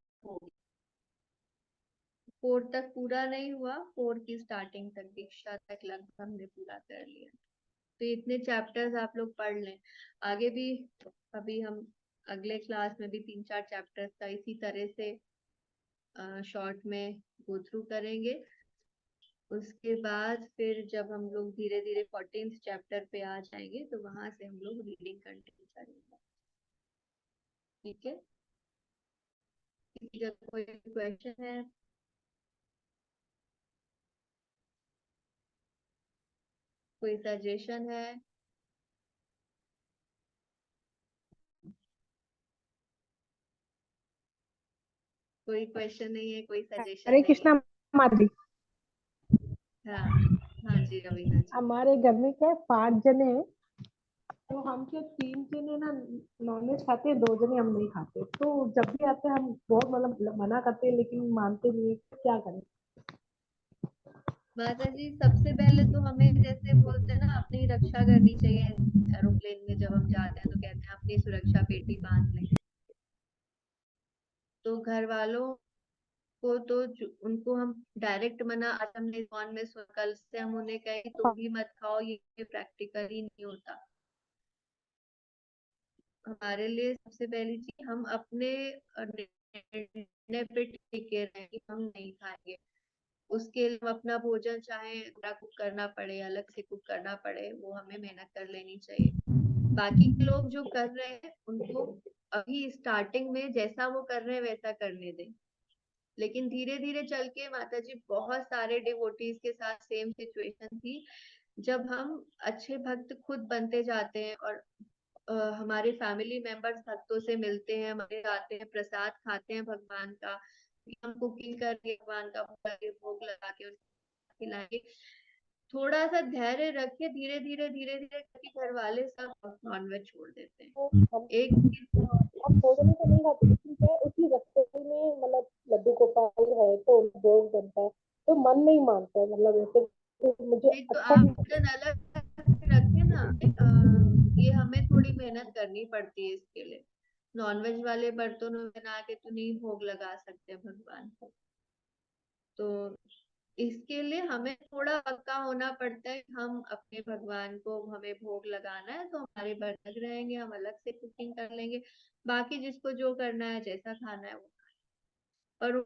4 तक पूरा नहीं हुआ, 4 की स्टार्टिंग तक दीक्षा तक लगभग हमने पूरा कर लिया। तो इतने चैप्टर्स आप लोग पढ़ लें। आगे भी अभी हम अगले क्लास में भी 3-4 चैप्टर्स का इसी तरह से शॉर्ट में गो थ्रू करेंगे। उसके बाद फिर जब हम लोग धीरे धीरे 14th चैप्टर पे आ जाएंगे तो वहां से हम लोग रीडिंग कंटिन्यू करेंगे। ठीक है, किसी का कोई क्वेश्चन है? कोई सजेशन है? कोई क्वेश्चन नहीं है, कोई सजेशन हरे नहीं है। कृष्णा माता जी। हाँ हाँ जी रवीना जी। हमारे घर में क्या है, 5 जने हैं, तो हम क्या 3 जने ना नॉनवेज खाते हैं, 2 जने हम नहीं खाते। तो जब भी आते हैं हम बहुत मतलब मना करते हैं, लेकिन मानते नहीं है, क्या करें। माता जी सबसे पहले तो हमें जैसे बोलते हैं ना, अपनी रक्षा करनी चाहिए। एरोप्लेन में जब हम जाते हैं तो कहते हैं अपनी सुरक्षा पेटी बांध लें। तो घर वालों को तो उनको हम डायरेक्ट मना, आज हमने कौन में कल से हम उन्हें कहें तो भी मत खाओ, ये प्रैक्टिकली नहीं होता। हमारे लिए सबसे पहली चीज, हम अपने निर्णय पे टिके रहें कि हम नहीं खाएंगे। उसके लिए हम अपना भोजन चाहे कुक करना पड़े, अलग से कुक करना पड़े, वो हमें मेहनत कर लेनी चाहिए। बाकी के लोग जो कर रहे हैं उनको अभी स्टार्टिंग में जैसा वो कर रहे हैं वैसा करने दें। लेकिन धीरे धीरे चल के माता जी, बहुत सारे डिवोटीज के साथ सेम सिचुएशन थी। जब हम अच्छे भक्त खुद बनते जाते हैं और हमारे फैमिली मेंबर्स भक्तों से मिलते हैं, हमारे आते हैं, प्रसाद खाते हैं भगवान का, हम कुकिंग करके भगवान का भोग लगा के खिलाएंगे, थोड़ा सा धैर्य रखे, धीरे धीरे करके घर वाले सब नॉनवेज छोड़ देते हैं। एक हम भोजन तो नहीं खाते, लेकिन क्या है, उसी रास्ते में मतलब लड्डू गोपाल है तो भोग बनता है, तो मन नहीं मानता है, मतलब ऐसे तो मुझे तो अच्छा आप नहीं भोजन अलग रखे ना। ये हमें थोड़ी मेहनत करनी पड़ती है इसके लिए। नॉनवेज वाले बर्तनों में बना के तो नहीं भोग लगा सकते भगवान को, तो इसके लिए हमें थोड़ा पक्का होना पड़ता है। हम अपने भगवान को हमें भोग लगाना है तो हमारे बर्तन रहेंगे, हम अलग से कुकिंग कर लेंगे। बाकी जिसको जो करना है, जैसा खाना है वो खाए। और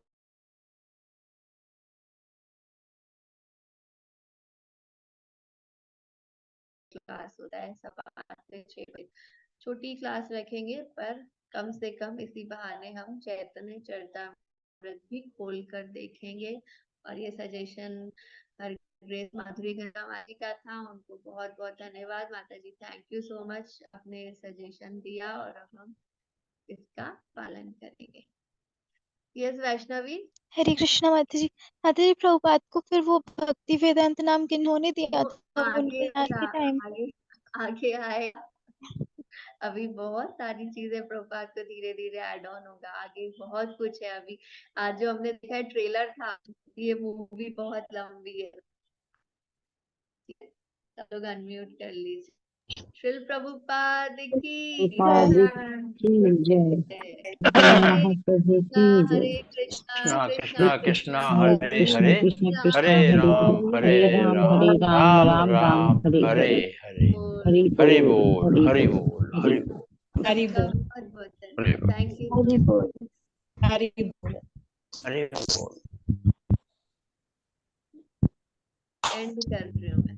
क्लास होता है 5:15 से 6 बजे, छोटी क्लास रखेंगे, पर कम से कम इसी बहाने हम चैतन्य चरितामृत भी खोल कर देखेंगे। और ये सजेशन ग्रेस माधुरी घंटावाली का था, उनको बहुत बहुत धन्यवाद माता जी, थैंक यू सो मच, आपने सजेशन दिया और अब हम इसका पालन करेंगे। यस वैष्णवी। हरे कृष्णा माता जी प्रभुपाद को फिर वो भक्ति वेदांत नाम किन्होंने दिया वो था आगे उनके आगे टाइम आगे आगे आए। अभी बहुत सारी चीजें प्रभुपाद को धीरे धीरे ऐड ऑन होगा, आगे बहुत कुछ है। अभी आज जो हमने देखा है ट्रेलर था, ये मूवी बहुत लंबी है। सब लोग अनम्यूट कर लीजिए। श्रील प्रभुपाद की हरे कृष्णा कृष्णा कृष्णा कृष्णा कृष्णा हरे हरे हरे हरे राम राम राम हरे हरे हरि बोल हरि बोल हरि बोल हरि सबका बोल बहुत बहुत हरि धन्यवाद, बोल थैंक यू। हरि बोल हरि बोल हरि बोल। एंड कर रही हूँ मैं।